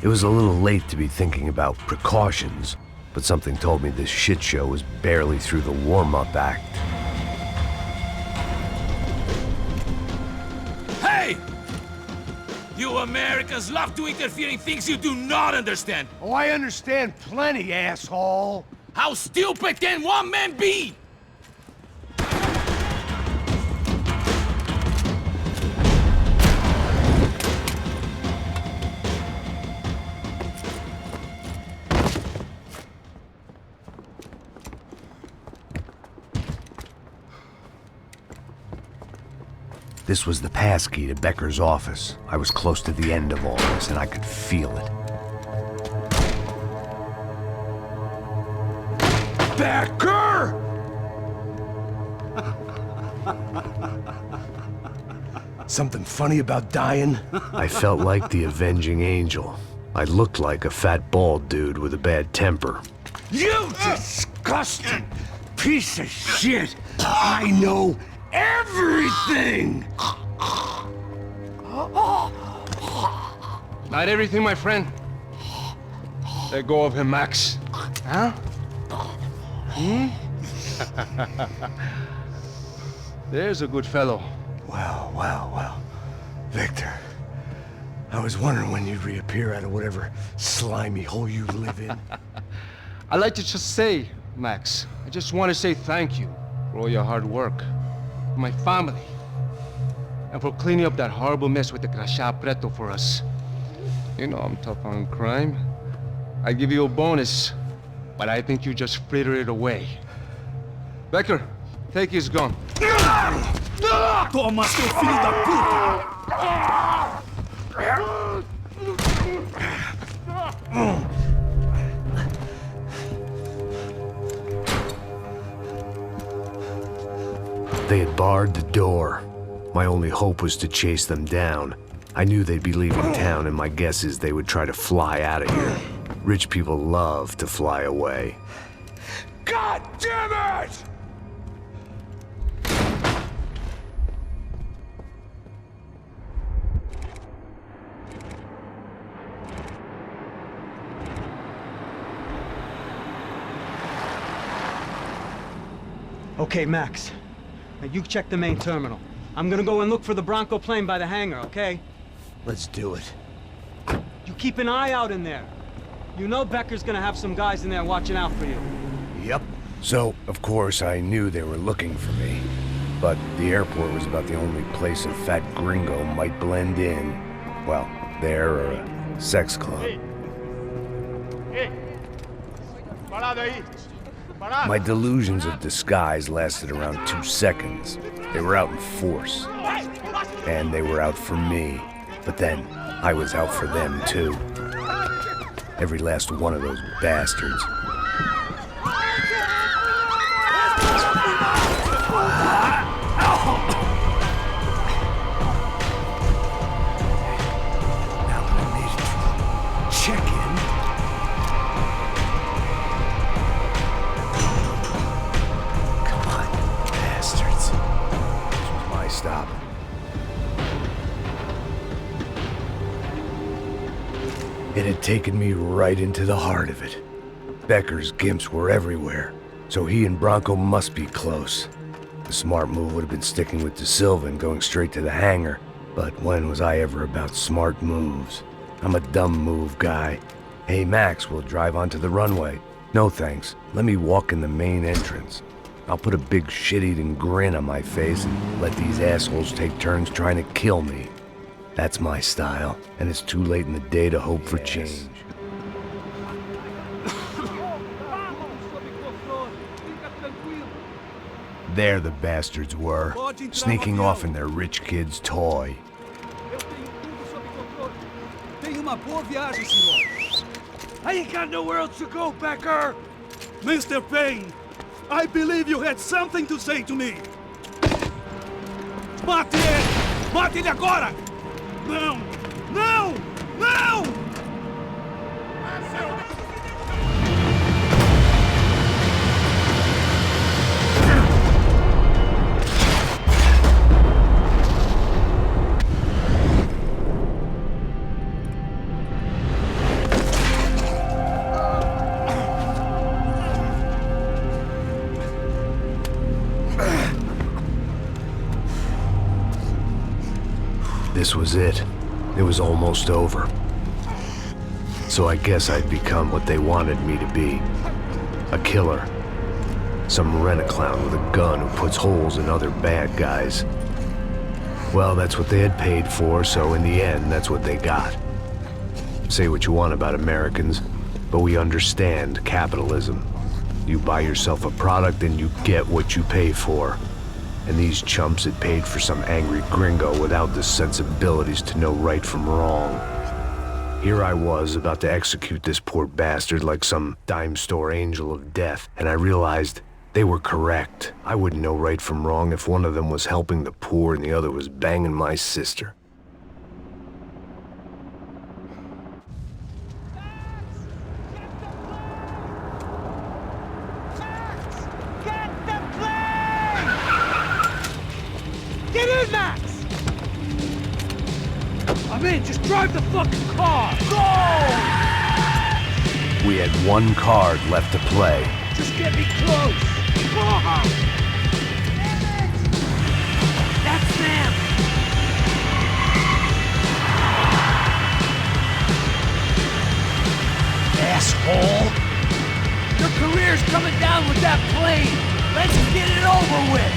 It was a little late to be thinking about precautions, but something told me this shit show was barely through the warm-up act. Hey! You Americans love to interfere in things you do not understand. Oh, I understand plenty, asshole. How stupid can one man be? This was the passkey to Becker's office. I was close to the end of all this, and I could feel it. Becker! Something funny about dying? I felt like the avenging angel. I looked like a fat bald dude with a bad temper. You disgusting piece of shit! I know everything! Not everything, my friend. Let go of him, Max. Huh? There's a good fellow. Well. Victor, I was wondering when you'd reappear out of whatever slimy hole you live in. I'd like to just say, Max, I just want to say thank you for all your hard work, for my family, and for cleaning up that horrible mess with the Crachá Preto for us. You know I'm tough on crime. I give you a bonus, but I think you just frittered it away. Becker, take his gun. Toma, seu filho da puta! They had barred the door. My only hope was to chase them down. I knew they'd be leaving town, and my guess is they would try to fly out of here. Rich people love to fly away. God damn it! Okay, Max. Now you check the main terminal. I'm gonna go and look for the Bronco plane by the hangar, okay? Let's do it. You keep an eye out in there. You know Becker's gonna have some guys in there watching out for you. Yep. So, of course, I knew they were looking for me. But the airport was about the only place a fat gringo might blend in. Well, there or a sex club. My delusions of disguise lasted around 2 seconds. They were out in force. And they were out for me. But then, I was out for them too. Every last one of those bastards. Stop. It had taken me right into the heart of it. Becker's gimps were everywhere, so he and Bronco must be close. The smart move would have been sticking with De Silva and going straight to the hangar, but when was I ever about smart moves? I'm a dumb move guy. Hey Max, we'll drive onto the runway. No thanks, let me walk in the main entrance. I'll put a big shit-eating grin on my face and let these assholes take turns trying to kill me. That's my style, and it's too late in the day to hope for change. There the bastards were, sneaking off in their rich kid's toy. Tenha uma boa viagem, senhor. I ain't got nowhere else to go, Becker. Mr. Payne, I believe you had something to say to me. Mate ele! Mate ele agora! Não! Não! Não! This was it. It was almost over. So I guess I'd become what they wanted me to be. A killer. Some rent-a-clown with a gun who puts holes in other bad guys. Well, that's what they had paid for, so in the end, that's what they got. Say what you want about Americans, but we understand capitalism. You buy yourself a product and you get what you pay for. And these chumps had paid for some angry gringo without the sensibilities to know right from wrong. Here I was, about to execute this poor bastard like some dime store angel of death, and I realized they were correct. I wouldn't know right from wrong if one of them was helping the poor and the other was banging my sister. Get in, Max! I'm in, just drive the fucking car! Go! We had one card left to play. Just get me close! Oh. That's them! Asshole! Your career's coming down with that plane! Let's get it over with!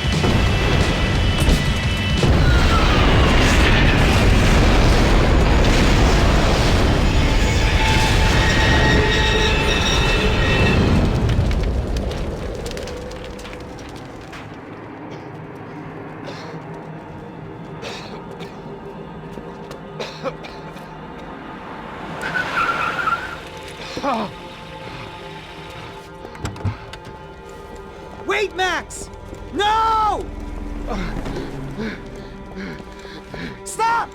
Wait, Max! No! Stop!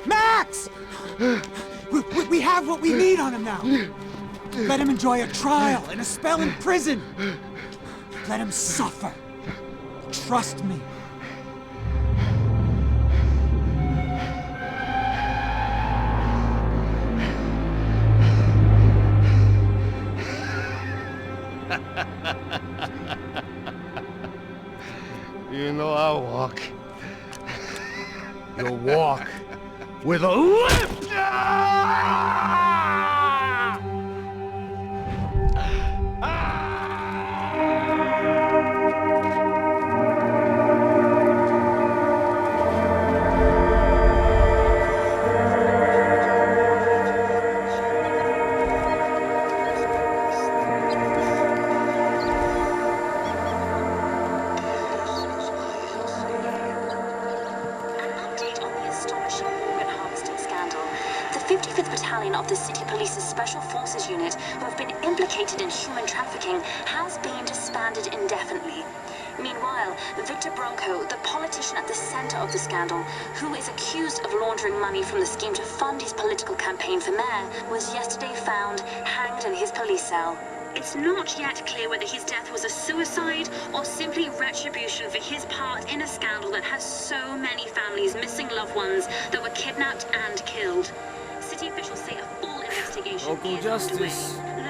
Max! We have what we need on him now. Let him enjoy a trial and a spell in prison. Let him suffer. Trust me. You know I'll walk. You'll walk with a limp! Of the City Police's Special Forces Unit, who have been implicated in human trafficking, has been disbanded indefinitely. Meanwhile, Victor Bronco, the politician at the center of the scandal, who is accused of laundering money from the scheme to fund his political campaign for mayor, was yesterday found hanged in his police cell. It's not yet clear whether his death was a suicide or simply retribution for his part in a scandal that has so many families missing loved ones that were kidnapped and killed. City officials say a full investigation is underway.